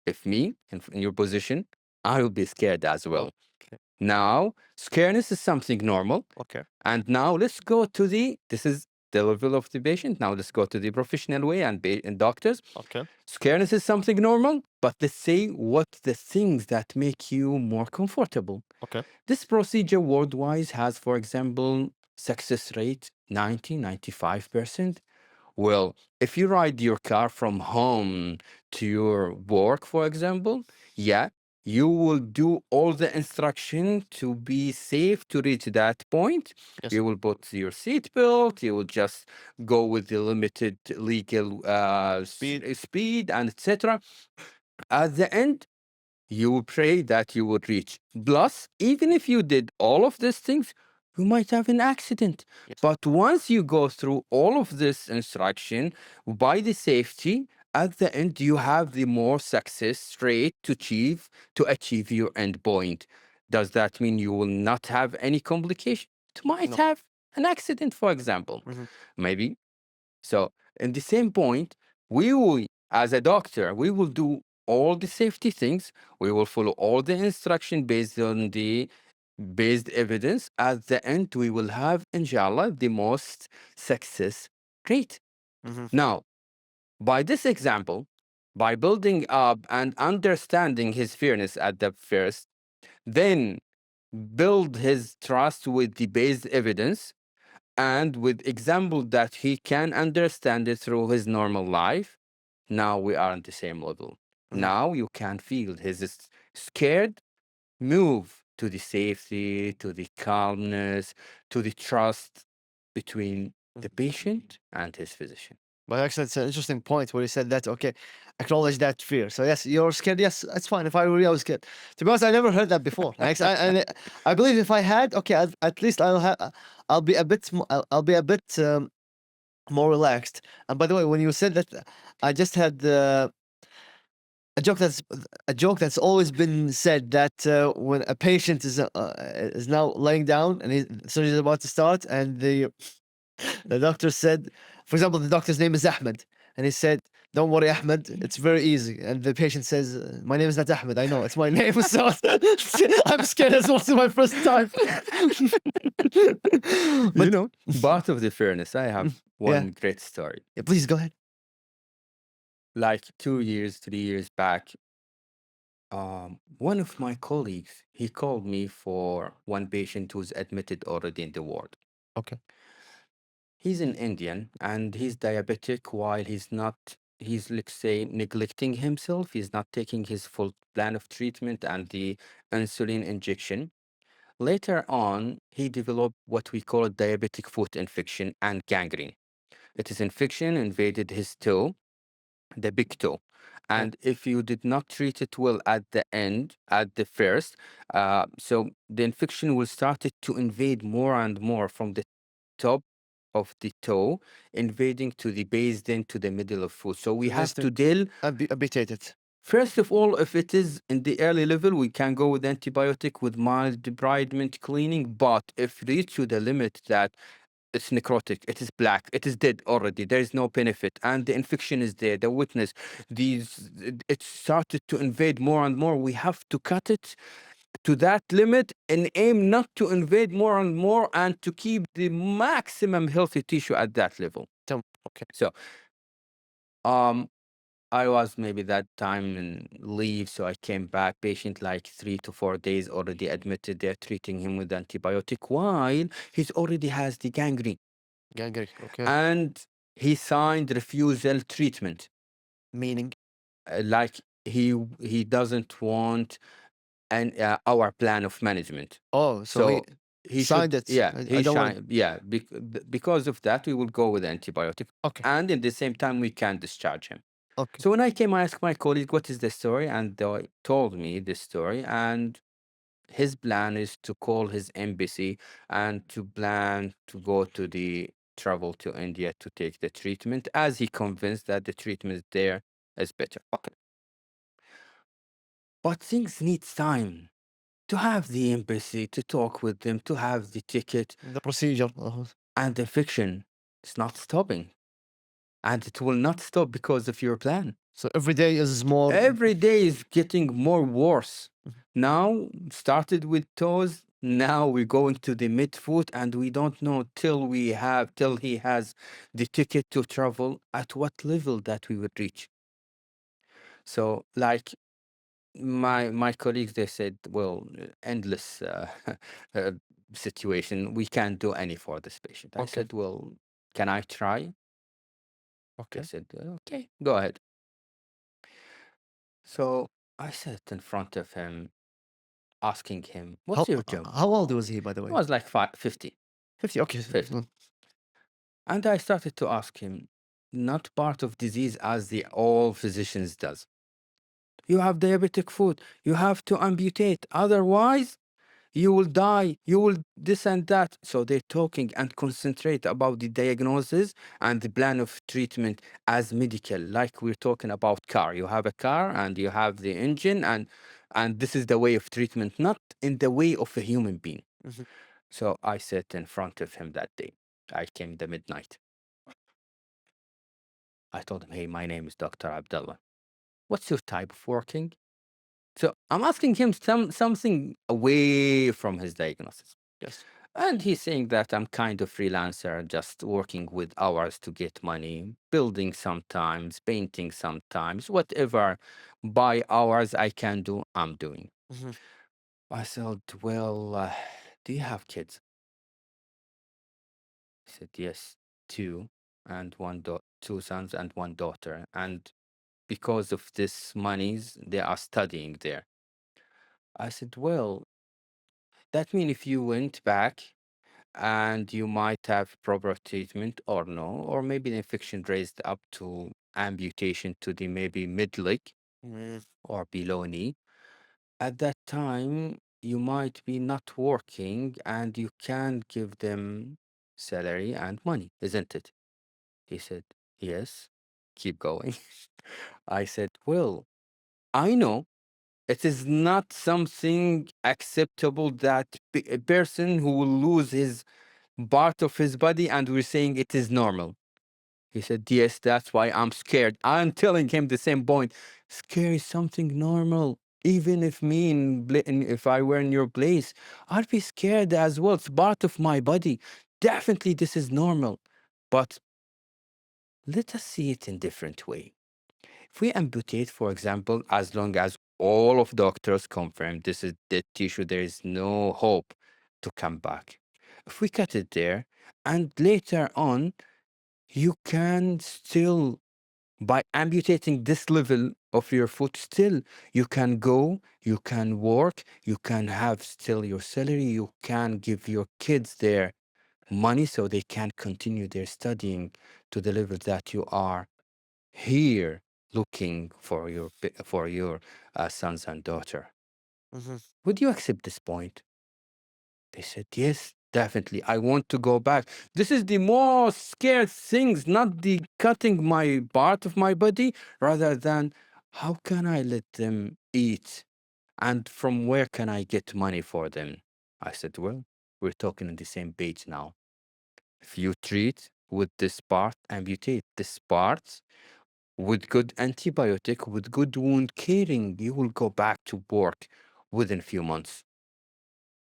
If me in your position, I will be scared as well. Okay. Now, scaredness is something normal. Okay. And now let's go to this is the level of the patient. Now let's go to the professional way and doctors. Okay. Scaredness is something normal, but let's say what the things that make you more comfortable. Okay. This procedure worldwide has, for example, success rate 95%. Well, if you ride your car from home to your work, for example, yeah, you will do all the instruction to be safe to reach that point. Yes. You will put your seat belt, you will just go with the limited legal speed and etc. At the end, you will pray that you would reach. Plus, even if you did all of these things, you might have an accident. Yes. But once you go through all of this instruction by the safety, at the end you have the more success rate to achieve your end point. Does that mean you will not have any complication? You might No. have an accident, for example. Mm-hmm. Maybe so, in the same point, we will, as a doctor, we will do all the safety things. We will follow all the instruction based on the based evidence. At the end, we will have, inshallah, the most success rate. Mm-hmm. Now, by this example, by building up and understanding his fairness at the first, then build his trust with the based evidence and with example that he can understand it through his normal life. Now we are on the same level. Mm-hmm. Now you can feel his scared move to the safety, to the calmness, to the trust between the patient and his physician. But actually, it's an interesting point where you said that, okay, acknowledge that fear. So, yes, you're scared. Yes, that's fine. If I were you, I was scared. To be honest, I never heard that before. I believe if I had, okay, at least I'll be a bit, I'll be a bit more relaxed. And by the way, when you said that, I just had a joke that's always been said that when a patient is now laying down and surgery is about to start, and the doctor said, for example, the doctor's name is Ahmed, and he said, "Don't worry, Ahmed, it's very easy." And the patient says, "My name is not Ahmed. I know it's my name." So I'm scared as well. It's my first time. You But know, part of the fairness, I have yeah, one great story. yeah, please go ahead. Like 2 years, 3 years back, one of my colleagues, he called me for one patient who's admitted already in the ward. Okay. He's an Indian and he's diabetic while he's, let's say, neglecting himself. He's not taking his full plan of treatment and the insulin injection. Later on, he developed what we call a diabetic foot infection and gangrene. It is infection invaded his toe, the big toe. Okay. And if you did not treat it well at the end, at the first, so the infection will start it to invade more and more from the top of the toe, invading to the base, then to the middle of foot. So we So this have thing, to deal. amputated. First of all, if it is in the early level, we can go with antibiotic with mild debridement cleaning. But if reach to the limit that it's necrotic, it is black, it is dead already, there is no benefit, and the infection is there, the witness, it started to invade more and more, we have to cut it to that limit and aim not to invade more and more and to keep the maximum healthy tissue at that level. Okay. So, um, I was maybe that time in leave, so I came back. Patient like 3 to 4 days already admitted. They're treating him with antibiotic while he's already has the gangrene, Gangrene. Okay. and he signed refusal treatment. Meaning. Like he doesn't want our plan of management. Oh, so he So he signed should, it. yeah, I he don't want. shine, yeah. Because of that, we will go with antibiotic, Okay. and in the same time, we can discharge him. Okay. So when I came, I asked my colleague, what is the story? And they told me this story. And his plan is to call his embassy and to plan to go to the travel to India to take the treatment, as he convinced that the treatment there is better. Okay. But things need time to have the embassy, to talk with them, to have the ticket, The procedure. and the fiction is not stopping. And it will not stop because of your plan. So every day is more. Every day is getting more worse. Mhm. Now, started with toes. Now we're going to the midfoot, and we don't know till he has the ticket to travel at what level that we would reach. So, like my colleagues, they said, well, endless uh, situation. We can't do any for this patient. I Okay. said, well, can I try? They Okay. said, okay, go ahead. So I sat in front of him, asking him, How what's your job? how old was he, by the He way? was like 50, 50. Okay. 50. And I started to ask him, not part of disease as the all physicians does. You have diabetic foot. You have to amputate. Otherwise, you will die. You will this and that. So they're talking and concentrate about the diagnosis and the plan of treatment as medical, like we're talking about car. You have a car and you have the engine, and this is the way of treatment, not in the way of a human being. Mhm. So I sat in front of him that day. I came the midnight. I told him, hey, my name is Dr. Abdullah. What's your type of working? So I'm asking him something away from his diagnosis. Yes. And he's saying that I'm kind of freelancer, just working with hours to get money, building sometimes, painting sometimes, whatever by hours I can do, I'm doing. Mhm. I said, well, do you have kids? He said, yes, two, and two sons and one daughter. And because of this monies, they are studying there. I said, well, that means if you went back and you might have proper treatment or no, or maybe the infection raised up to amputation to the maybe mid leg Mm. or below knee. At that time, you might be not working and you can give them salary and money, isn't it? He said, yes, keep going. I said, well, I know it is not something acceptable that a person who will lose his part of his body and we're saying it is normal. He said, yes, that's why I'm scared. I'm telling him the same point. Scare is something normal. Even if if I were in your place, I'd be scared as well. It's part of my body. Definitely this is normal. But let us see it in different way. If we amputate, for example, as long as all of doctors confirm this is dead tissue, there is no hope to come back. If we cut it there, and later on, you can still, by amputating this level of your foot, still you can go, you can work, you can have still your salary, you can give your kids their money so they can continue their studying to the level that you are here looking for your sons and daughter. Mhm. Would you accept this point? They said, yes, definitely. I want to go back. This is the most scared things, not the cutting my part of my body, rather than how can I let them eat? And from where can I get money for them? I said, well, we're talking on the same page now. If you treat with this part, amputate this part, with good antibiotic, with good wound caring, you will go back to work within a few months.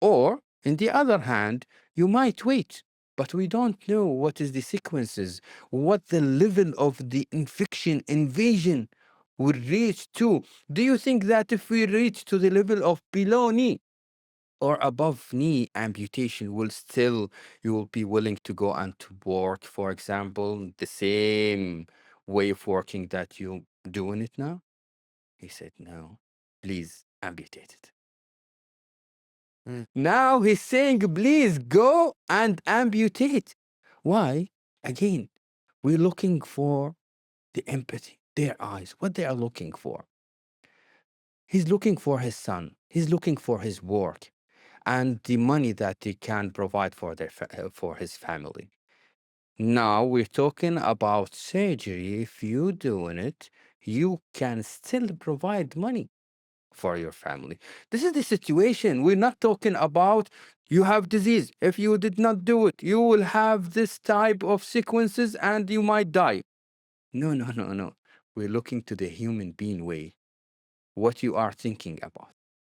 Or, in the other hand, you might wait, but we don't know what is the sequences, what the level of the infection invasion will reach to. Do you think that if we reach to the level of below knee or above knee amputation will still, you will be willing to go and to work, for example, the same way of working that you doing it now? He said, no, please amputate it. Mm. Now he's saying, please go and amputate. Why? Again, we're looking for the empathy. their eyes, what they are looking for. He's looking for his son. He's looking for his work and the money that he can provide for for his family. Now we're talking about surgery. If you doing it, you can still provide money for your family. This is the situation. We're not talking about you have disease. If you did not do it, you will have this type of sequences and you might die. No, no, no, no. We're looking to the human being way. What you are thinking about.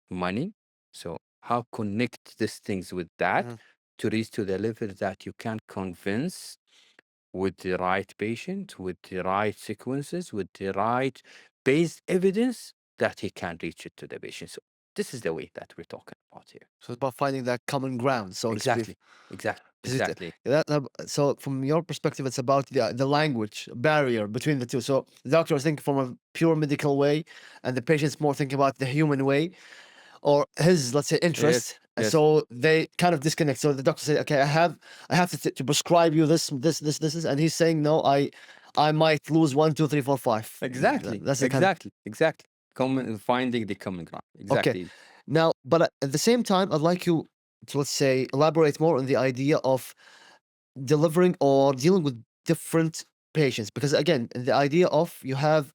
Money. So how connect these things with that Mhm. to reach to the level that you can convince with the right patient, with the right sequences, with the right based evidence that he can reach it to the patient. So this is the way that we're talking about here. So it's about finding that common ground, so to speak. Exactly. Exactly. Is it, Exactly. so from your perspective, it's about the language barrier between the two. So the doctor is thinking from a pure medical way, and the patient's more thinking about the human way or his, let's say, Yes. interest. And Yes. so they kind of disconnect. So the doctor says, "Okay, I have to prescribe you this," and he's saying, "No, I might lose one, two, three, four, five." Exactly. That's the kind of Exactly. Exactly. Finding the common ground. okay. Exactly. Now, but at the same time, I'd like you to, let's say, elaborate more on the idea of delivering or dealing with different patients, because again, the idea of you have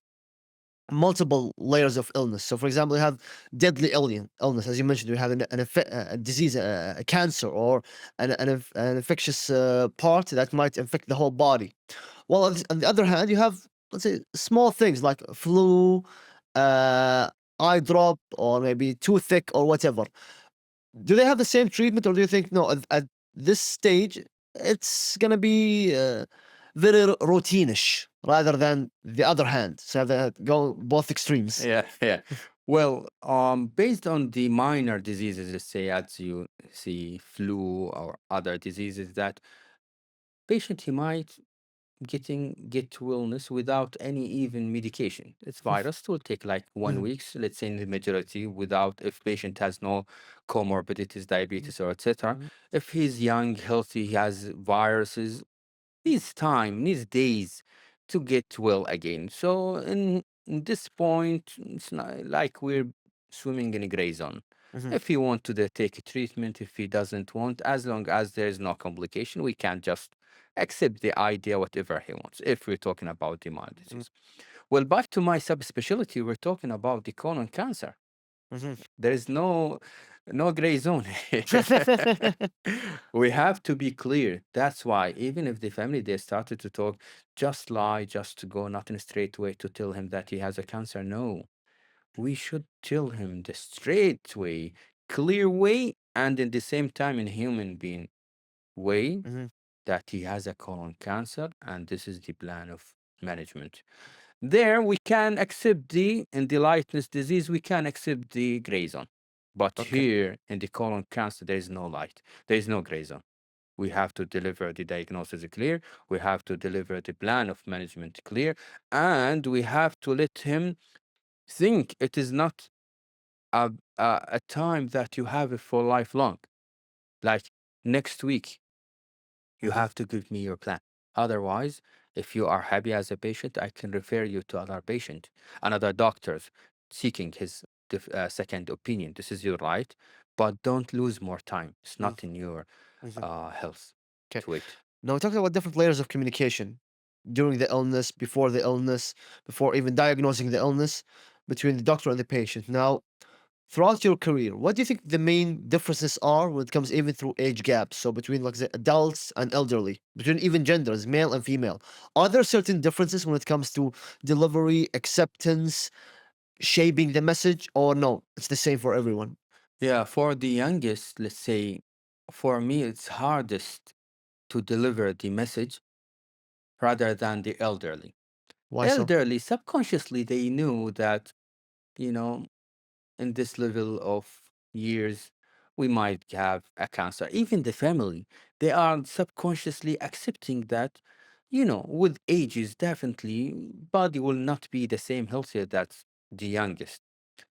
multiple layers of illness. So for example, you have deadly illness, as you mentioned. You have a disease, a cancer, or an infectious part that might infect the whole body. Well, on the other hand, you have, let's say, small things like flu, uh, eye drop, or maybe toothache or whatever. Do they have the same treatment, or do you think no? At this stage, it's gonna be very routinish rather than the other hand. So they go both extremes. Yeah. Yeah. Well, based on the minor diseases, let's say as you see flu or other diseases, that patient he might get to illness without any even medication. It's virus. It will take like one Mhm, week, let's say in the majority, without if patient has no comorbidities, diabetes or etc. mhm, If he's young, healthy, he has viruses, needs time, needs days to get well again. So in this point, it's not like we're swimming in a gray zone. mhm, If he want to take a treatment, if he doesn't want, as long as there is no complication, we can just accept the idea, whatever he wants, if we're talking about the mild mhm, disease. Well, back to my subspecialty, we're talking about the colon cancer. mhm. There is no gray zone here. We have to be clear. That's why even if the family they started to talk, just lie, just to go not in a straight way to tell him that he has a cancer. No, we should tell him the straight way, clear way, and in the same time in human being way Mhm, that he has a colon cancer and this is the plan of management. There we can accept in the lightness disease, we can accept the gray zone. But okay, here in the colon cancer, there is no light. There is no gray zone. We have to deliver the diagnosis clear. We have to deliver the plan of management clear. And we have to let him think it is not a time that you have it for lifelong. Like next week, you mhm, have to give me your plan. Otherwise, if you are happy as a patient, I can refer you to another patient, another doctors seeking his second opinion. This is your right, but don't lose more time. It's mhm, not in your mhm. health Okay. to wait. Now we're talking about different layers of communication during the illness, before the illness, before even diagnosing the illness, between the doctor and the patient. Now, throughout your career, what do you think the main differences are when it comes even through age gaps? So between, like, the adults and elderly, between even genders, male and female. Are there certain differences when it comes to delivery, acceptance, shaping the message, or no? It's the same for everyone. Yeah, for the youngest, let's say, for me, it's hardest to deliver the message rather than the elderly. Why so? Elderly, subconsciously, they knew that, you know, in this level of years, we might have a cancer. Even the family, they are subconsciously accepting that, with ages, definitely body will not be the same healthier that the youngest.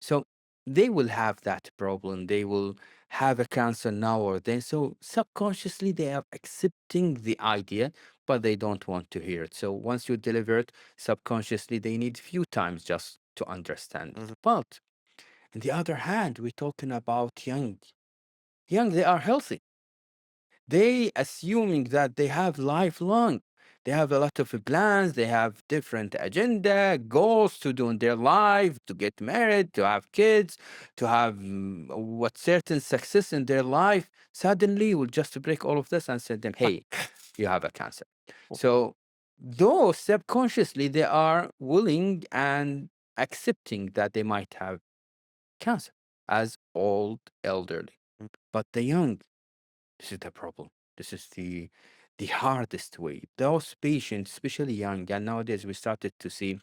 So they will have that problem. They will have a cancer now or then. So subconsciously, they are accepting the idea, but they don't want to hear it. So once you deliver it, subconsciously, they need few times just to understand it. Mhm. But on the other hand, we're talking about young. Young, they are healthy. They assuming that they have lifelong. They have a lot of plans. They have different agenda, goals to do in their life, to get married, to have kids, to have what certain success in their life. Suddenly, we'll just break all of this and say them, "Hey, you have a cancer." So, though subconsciously they are willing and accepting that they might have cancer as old elderly, Mm. but the young, this is the problem. This is the hardest way. Those patients, especially young, and nowadays we started to see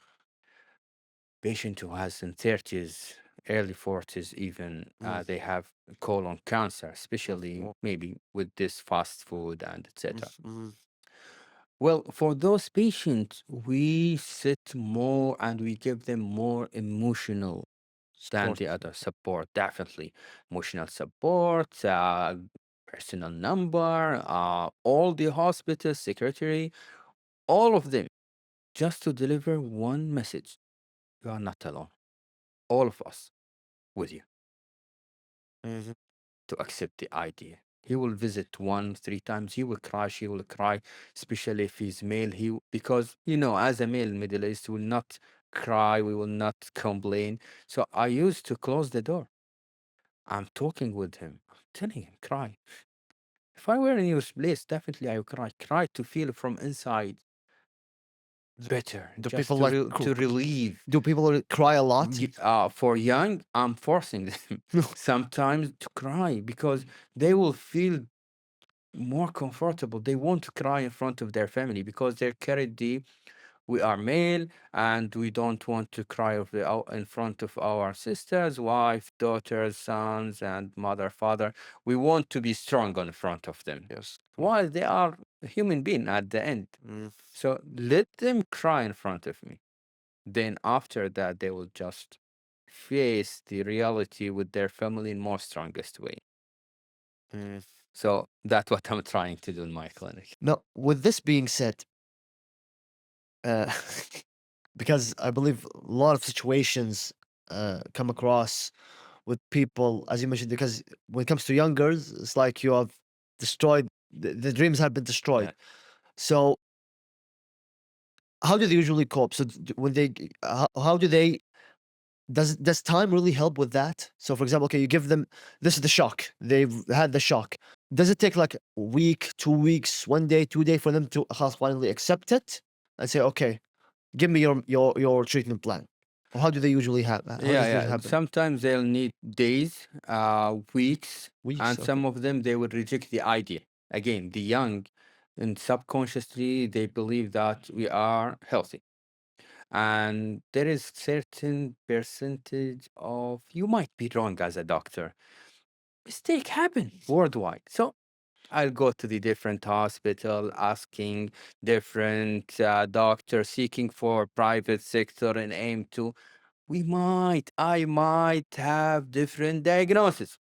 patient who has in 30s, early 40s even, Mm. they have colon cancer, Mm. especially Oh. maybe with this fast food and Mm. etc. Mhm. Well, for those patients, we sit more and we give them more emotional than Support. the other support, definitely. Emotional support, personal number, all the hospital secretary, all of them, just to deliver one message. You are not alone. All of us with you Mhm. to accept the idea. He will visit one, three times. He will cry. She will cry, especially if he's male. Because as a male Middle East, will not cry. We will not complain. So I used to close the door. I'm talking with him. I'm telling him, cry. If I were in your place, definitely I would cry. Cry to feel from inside better, Do just people to like to relieve. do people cry a lot? For young, I'm forcing them sometimes to cry because they will feel more comfortable. They want to cry in front of their family because they're carried the we are male and we don't want to cry in front of our sisters, wife, daughters, sons, and mother, father. We want to be strong in front of them Yes. while they are a human being at the end. Mm. So let them cry in front of me. Then after that, they will just face the reality with their family in more strongest way. Mm. So that's what I'm trying to do in my clinic. Now, with this being said, uh, because I believe a lot of situations come across with people, as you mentioned, because when it comes to young girls, it's like you have destroyed the dreams have been destroyed. Yeah. So, how do they usually cope? So, when how do they does time really help with that? So, for example, okay, you give them this is the shock. They've had the shock. Does it take like a week, 2 weeks, 1 day, 2 day for them to finally accept it and say, okay, give me your treatment plan? Or how do they usually have? How Yeah, does this yeah. happen? Sometimes they'll need days, weeks, Weeks. and Okay. some of them they will reject the idea. Again, the young and subconsciously they believe that we are healthy. And there is certain percentage of you might be wrong as a doctor. Mistake happen worldwide. So I'll go to the different hospital asking different doctors seeking for private sector and aim to I might have different diagnosis.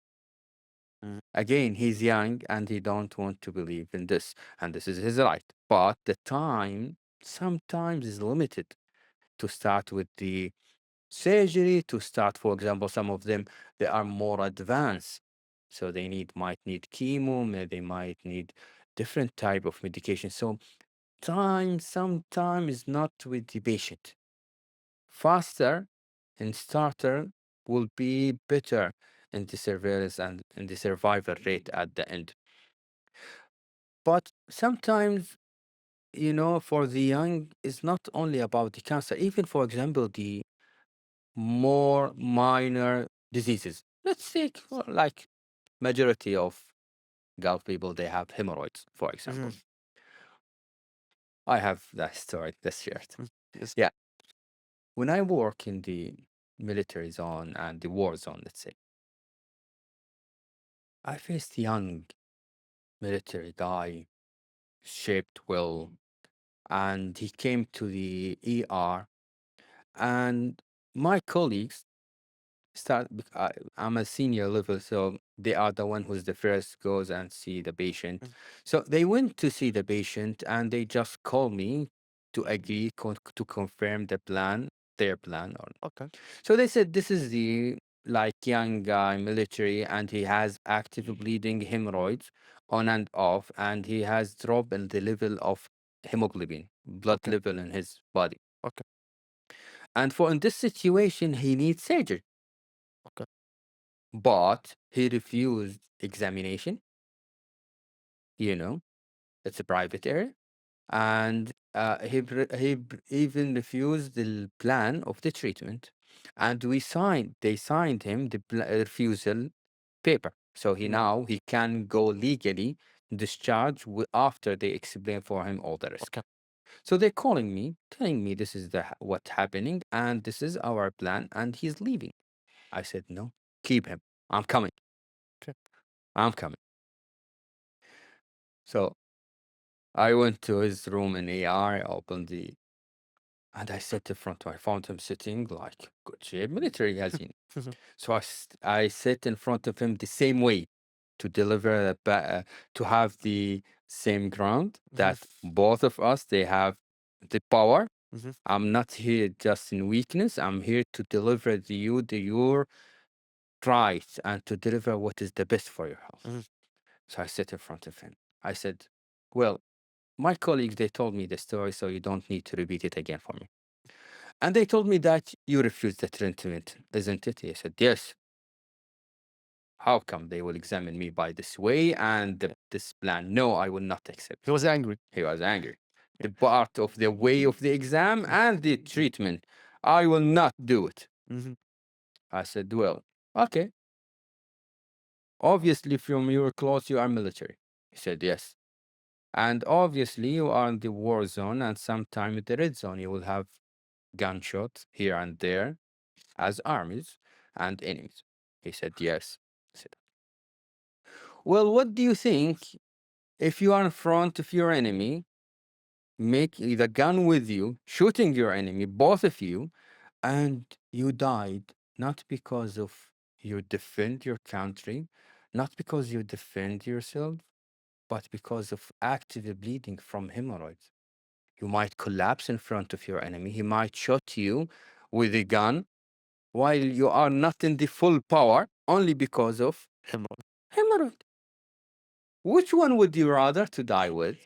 Mm. Again, he's young and he don't want to believe in this, and this is his right. But the time sometimes is limited to start with the surgery, to start, for example, some of them, they are more advanced. So they might need chemo, they might need different type of medication. So time sometimes is not with the patient. Faster and starter will be better in the surveillance and in the survival rate at the end. But sometimes, for the young, it's not only about the cancer, even for example, the more minor diseases. Let's take like majority of Gulf people, they have hemorrhoids, for example. Mhm. I have that story, that's shared. Mm. Yes. Yeah. When I work in the military zone and the war zone, let's say, I faced young military guy, shaped well, and he came to the ER. And my colleagues, I'm a senior level, so they are the one who's the first goes and see the patient. Mm. So they went to see the patient and they just called me to agree to confirm the plan, their plan. Or Okay. so they said this is the like young guy military and he has active bleeding hemorrhoids on and off and he has drop in the level of hemoglobin, blood Okay. level in his body. Okay. And for in this situation, he needs surgery. Okay. But he refused examination, you know, it's a private area. And even refused the plan of the treatment. And they signed him the refusal paper. So Mm. he can go legally discharge after they explain for him all the risk. Okay. So they're calling me, telling me this is what's happening and this is our plan and he's leaving. I said, no, keep him. I'm coming. Okay. I'm coming. So I went to his room in AR, opened and I sat in front of him. I found him sitting like good shape military as in. Mhm. So I sat in front of him the same way to deliver to have the same ground Mhm. that both of us they have the power. Mhm. I'm not here just in weakness. I'm here to deliver your right and to deliver what is the best for your health. Mhm. So I sat in front of him. I said, well, my colleagues, they told me the story, so you don't need to repeat it again for me. And they told me that you refused the treatment, isn't it? He said, yes. How come they will examine me by this way and Yeah. this plan? No, I will not He accept. was angry. He was angry. Yeah. The part of the way of the exam and the treatment, I will not do it. Mhm. I said, well, okay. Obviously, from your clothes, you are military. He said, yes. And obviously, you are in the war zone, and sometime in the red zone, you will have gunshots here and there as armies and enemies. He said, yes. I said, well, what do you think if you are in front of your enemy, make the gun with you, shooting your enemy, both of you, and you died not because of you defend your country, not because you defend yourself, but because of active bleeding from hemorrhoids. You might collapse in front of your enemy. He might shoot you with a gun while you are not in the full power only because of Hemorrhoid. hemorrhoid. Which one would you rather to die with?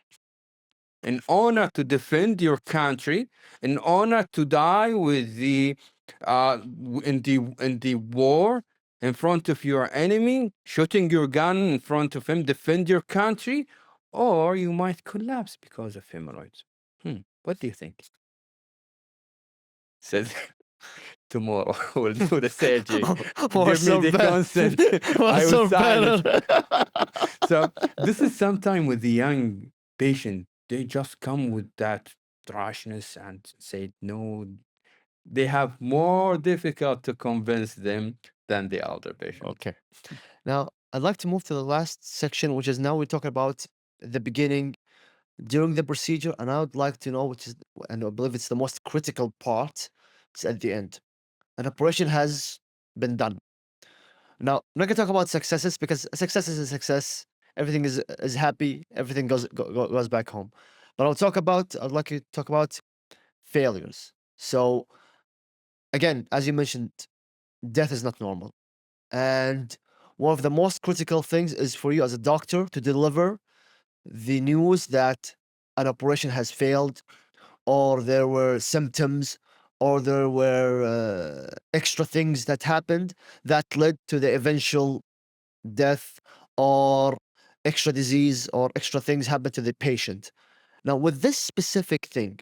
In honor to defend your country, in honor to die with in the war in front of your enemy, shooting your gun in front of him, defend your country, or you might collapse because of hemorrhoids. What do you think? Said tomorrow we'll do the surgery. Give Worse me or the better? consent. I Worse will or sign it. better? So this is sometime with the young patient. They just come with that rashness and say no. They have more difficult to convince them than the elder patient. Okay. Now, I'd like to move to the last section, which is now we talk about the beginning, during the procedure, and I would like to know, which is, and I believe it's the most critical part, it's at the end. An operation has been done. Now, I'm not gonna talk about successes because success is a success. Everything is happy. Everything goes back home. But I'd like you to talk about failures. So again, as you mentioned, death is not normal. And one of the most critical things is for you as a doctor to deliver the news that an operation has failed, or there were symptoms, or there were extra things that happened that led to the eventual death, or extra disease, or extra things happen to the patient. Now, with this specific thing,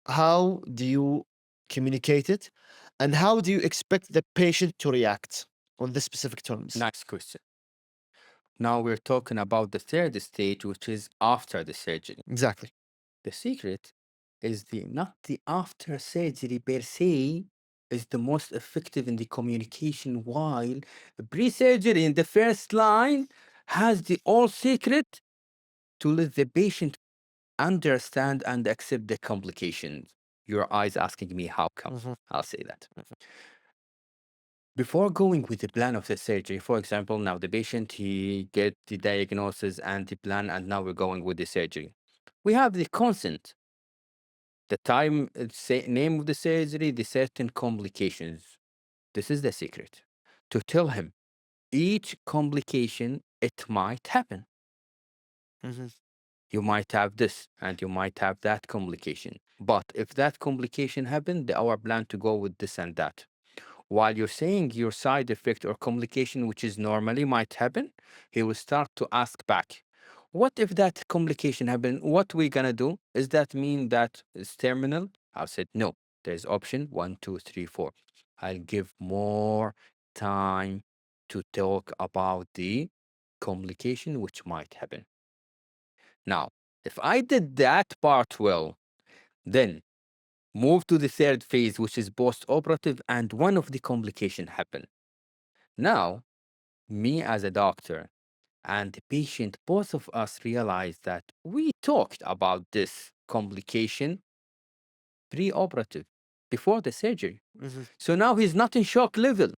how do you communicate it, and how do you expect the patient to react on this specific terms? Nice question. Now we're talking about the third stage, which is after the surgery. Exactly. The secret is the not the after surgery per se is the most effective in the communication, while pre-surgery in the first line has the all secret to let the patient understand and accept the complications. Your eyes asking me how come. Mhm. I'll say that. Before going with the plan of the surgery, for example, now the patient he get the diagnosis and the plan, and now we're going with the surgery. We have the consent, the time, say, name of the surgery, the certain complications. This is the secret. To tell him each complication it might happen. Mhm. You might have this and you might have that complication. But if that complication happened, our plan to go with this and that. While you're saying your side effect or complication, which is normally might happen, he will start to ask back. What if that complication happen? What we gonna do? Is that mean that it's terminal? I said no. There's option one, two, three, four. I'll give more time to talk about the complication which might happen. Now, if I did that part well, then move to the third phase, which is post-operative, and one of the complication happen. Now, me as a doctor and the patient, both of us realize that we talked about this complication pre-operative, before the surgery. Mhm. So now he's not in shock level.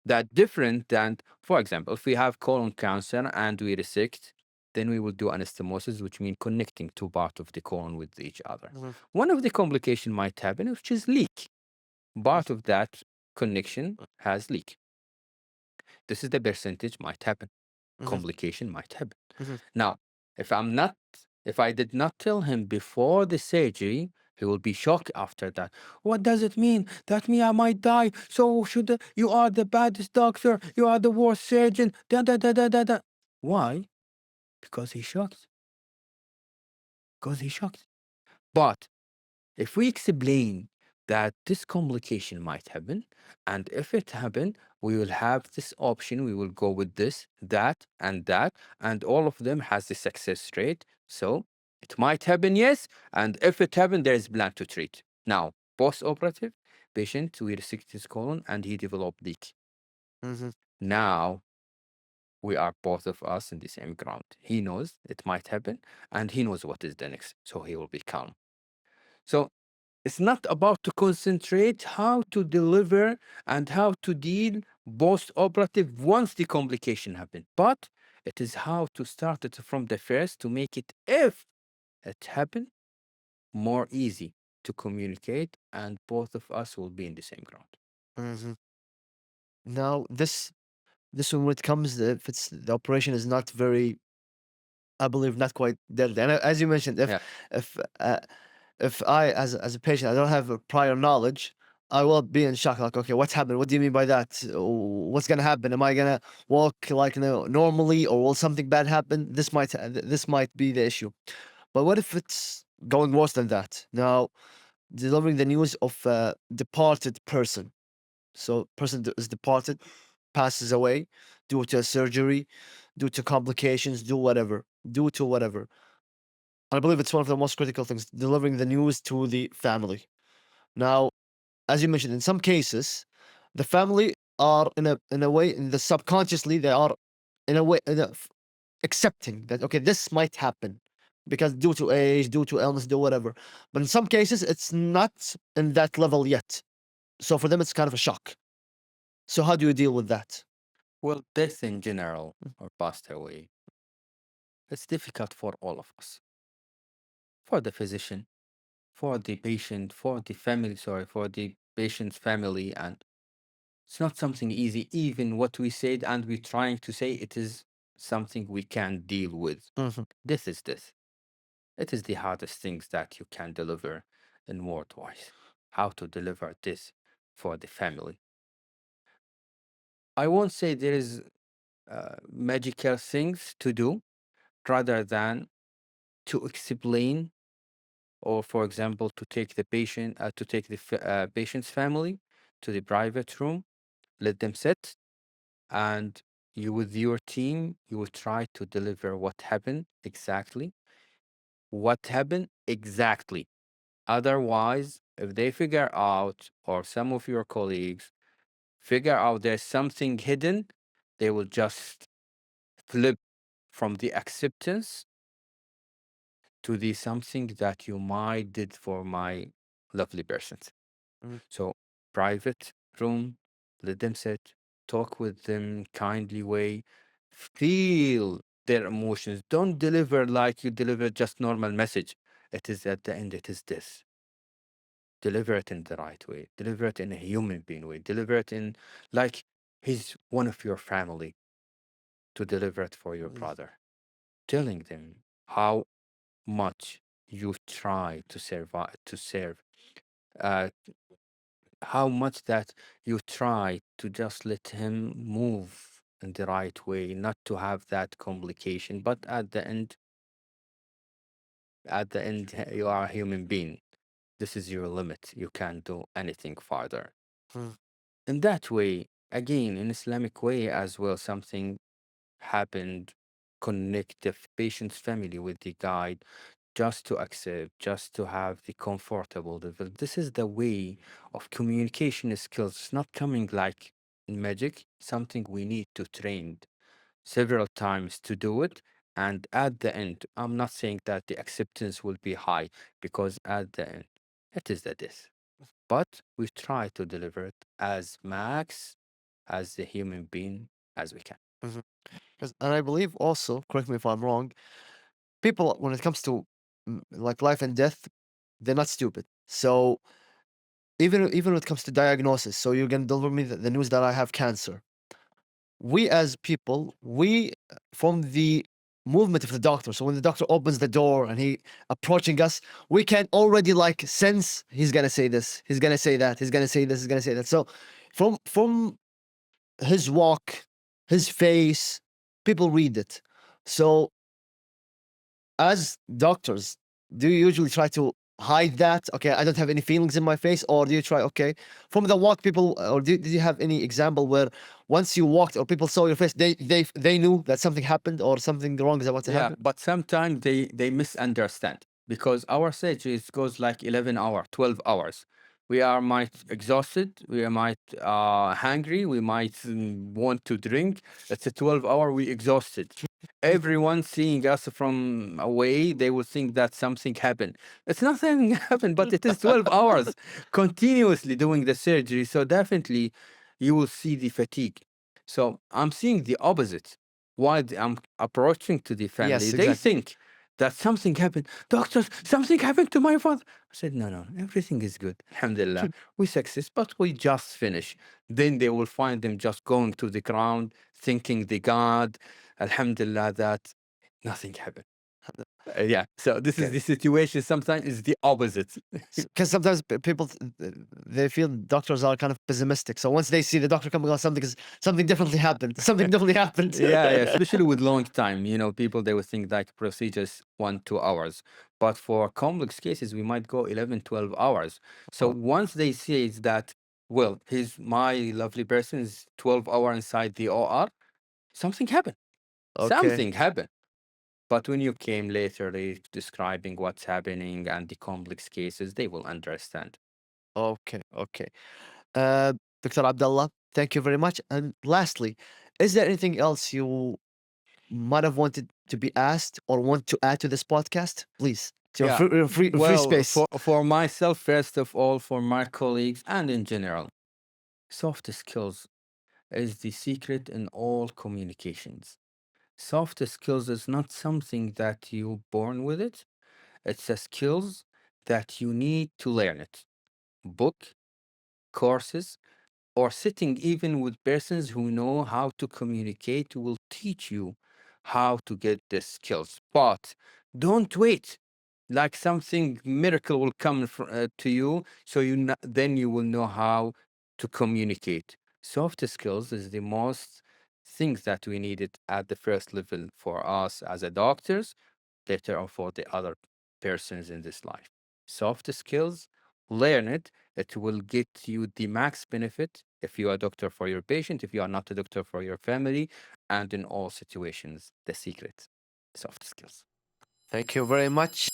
That different than, for example, if we have colon cancer and we resect, then we will do anastomosis, which means connecting two parts of the colon with each other. Mhm. One of the complication might happen, which is leak. Part of that connection has leak. This is the percentage might happen. Mhm. Complication might happen. Mhm. Now, if I'm not, if I did not tell him before the surgery, he will be shocked after that. What does it mean? That means I might die. So should you are the baddest doctor. You are the worst surgeon. Da da da da da da. Why? Because he's shocked. Because he's shocked. But if we explain that this complication might happen, and if it happen, we will have this option. We will go with this, that, and all of them has the success rate. So it might happen, yes. And if it happen, there is plan to treat. Now, post-operative patient, we resect his colon and he developed leak. Mhm. Now we are both of us in the same ground. He knows it might happen, and he knows what is the next. So he will be calm. So it's not about to concentrate how to deliver and how to deal post operative once the complication happen, but it is how to start it from the first to make it, if it happen, more easy to communicate, and both of us will be in the same ground. Mhm. Now, this one when it comes, if it's the operation is not very, I believe, not quite deadly. And as you mentioned, Yeah. if uh, if I, as a patient, I don't have a prior knowledge, I will be in shock. Like, okay, what's happened? What do you mean by that? What's gonna happen? Am I gonna walk like, normally, or will something bad happen? This might be the issue. But what if it's going worse than that? Now, delivering the news of a departed person. So, person is departed, passes away due to a surgery, due to complications, due to whatever. I believe it's one of the most critical things, delivering the news to the family. Now, as you mentioned, in some cases, the family are in a way, in the subconsciously, they are in a way accepting that, okay, this might happen because due to age, due to illness, due whatever. But in some cases, it's not in that level yet. So for them, it's kind of a shock. So how do you deal with that? Well, death in general or passed away, it's difficult for all of us, for the physician, for the patient, for the family, sorry, for the patient's family, and it's not something easy, even what we said, and we're trying to say it is something we can deal with. Mhm. This is this. It is the hardest things that you can deliver in word wise. How to deliver this for the family. I won't say there is magical things to do rather than to explain, or for example, to take the patient, to take the patient's family to the private room, let them sit, and you with your team you will try to deliver what happened exactly, otherwise if they figure out, or some of your colleagues figure out there's something hidden, they will just flip from the acceptance to the something that you might did for my lovely persons. Mhm. So private room, Let them sit, talk with them kindly way, feel their emotions. Don't deliver like you deliver just normal message. It is at the end, it is this. Deliver it in the right way. Deliver it in a human being way. Deliver it in like he's one of your family to deliver it for your brother. Telling them how much you try to survive, to serve, uh, how much that you try to just let him move in the right way, not to have that complication. But at the end, you are a human being. This is your limit. You can't do anything farther. Mm, In that way, again, in Islamic way as well, something happened, connect the patient's family with the guide, just to accept, just to have the comfortable level. This is the way of communication skills. It's not coming like magic, something we need to train several times to do it. And at the end, I'm not saying that the acceptance will be high, because at the end, it is that this. But we try to deliver it as max, as the human being as we can. mhm. And I believe also, correct me if I'm wrong, people, when it comes to like life and death, they're not stupid. So even when it comes to diagnosis, so you're gonna deliver me the news that I have cancer. We as people, we from the movement of the doctor. So when the doctor opens the door and he approaching us, we can already like sense he's gonna say this, he's gonna say that, he's gonna say this, he's gonna say that. So from his walk, his face, people read it. So as doctors, do you usually try to hide that? Okay, I don't have any feelings in my face, or do you try? Okay, from the walk, people, or did you have any example where once you walked or people saw your face, they knew that something happened or something wrong is about to Yeah, happen? but sometimes they misunderstand, because our surgery goes like 11 hours, 12 hours. We are might exhausted, we are might hungry, we might want to drink. It's a 12-hour, we exhausted. Everyone seeing us from away, they will think that something happened. It's nothing happened, but it is 12 hours continuously doing the surgery. So definitely you will see the fatigue. So I'm seeing the opposite. While I'm approaching to the family, Yes, they exactly. think that something happened. Doctors, something happened to my father. I said, no, no, everything is good. Alhamdulillah. We success, but we just finish. Then they will find them just going to the ground, thanking the God, Alhamdulillah, that nothing happened. Yeah. So this is Okay. the situation. Sometimes it's the opposite. Because sometimes people they feel doctors are kind of pessimistic. So once they see the doctor coming on, something differently happened. Something differently happened. Yeah, yeah, especially with long time, people they would think like procedures 1, 2 hours, but for complex cases we might go 11, 12 hours. So Oh, once they see is that, well, he's my lovely person is 12 hour inside the OR, something happened, okay, something happened. But when you came later, describing what's happening and the complex cases, they will understand. okay. Uh, Dr. Abdullah, thank you very much. And lastly, is there anything else you might have wanted to be asked or want to add to this podcast? Please, it's your Yeah. free Well, space. for myself, first of all, for my colleagues and in general, soft skills is the secret in all communications. Soft skills is not something that you born with it. It's a skills that you need to learn it. Book, courses, or sitting even with persons who know how to communicate will teach you how to get the skills. But don't wait like something miracle will come to you, so then you will know how to communicate. Soft skills is the most things that we needed at the first level for us as a doctors, later on for the other persons in this life. Soft skills, learn it. It will get you the max benefit if you are a doctor for your patient, if you are not a doctor for your family, and in all situations, the secret, soft skills. Thank you very much.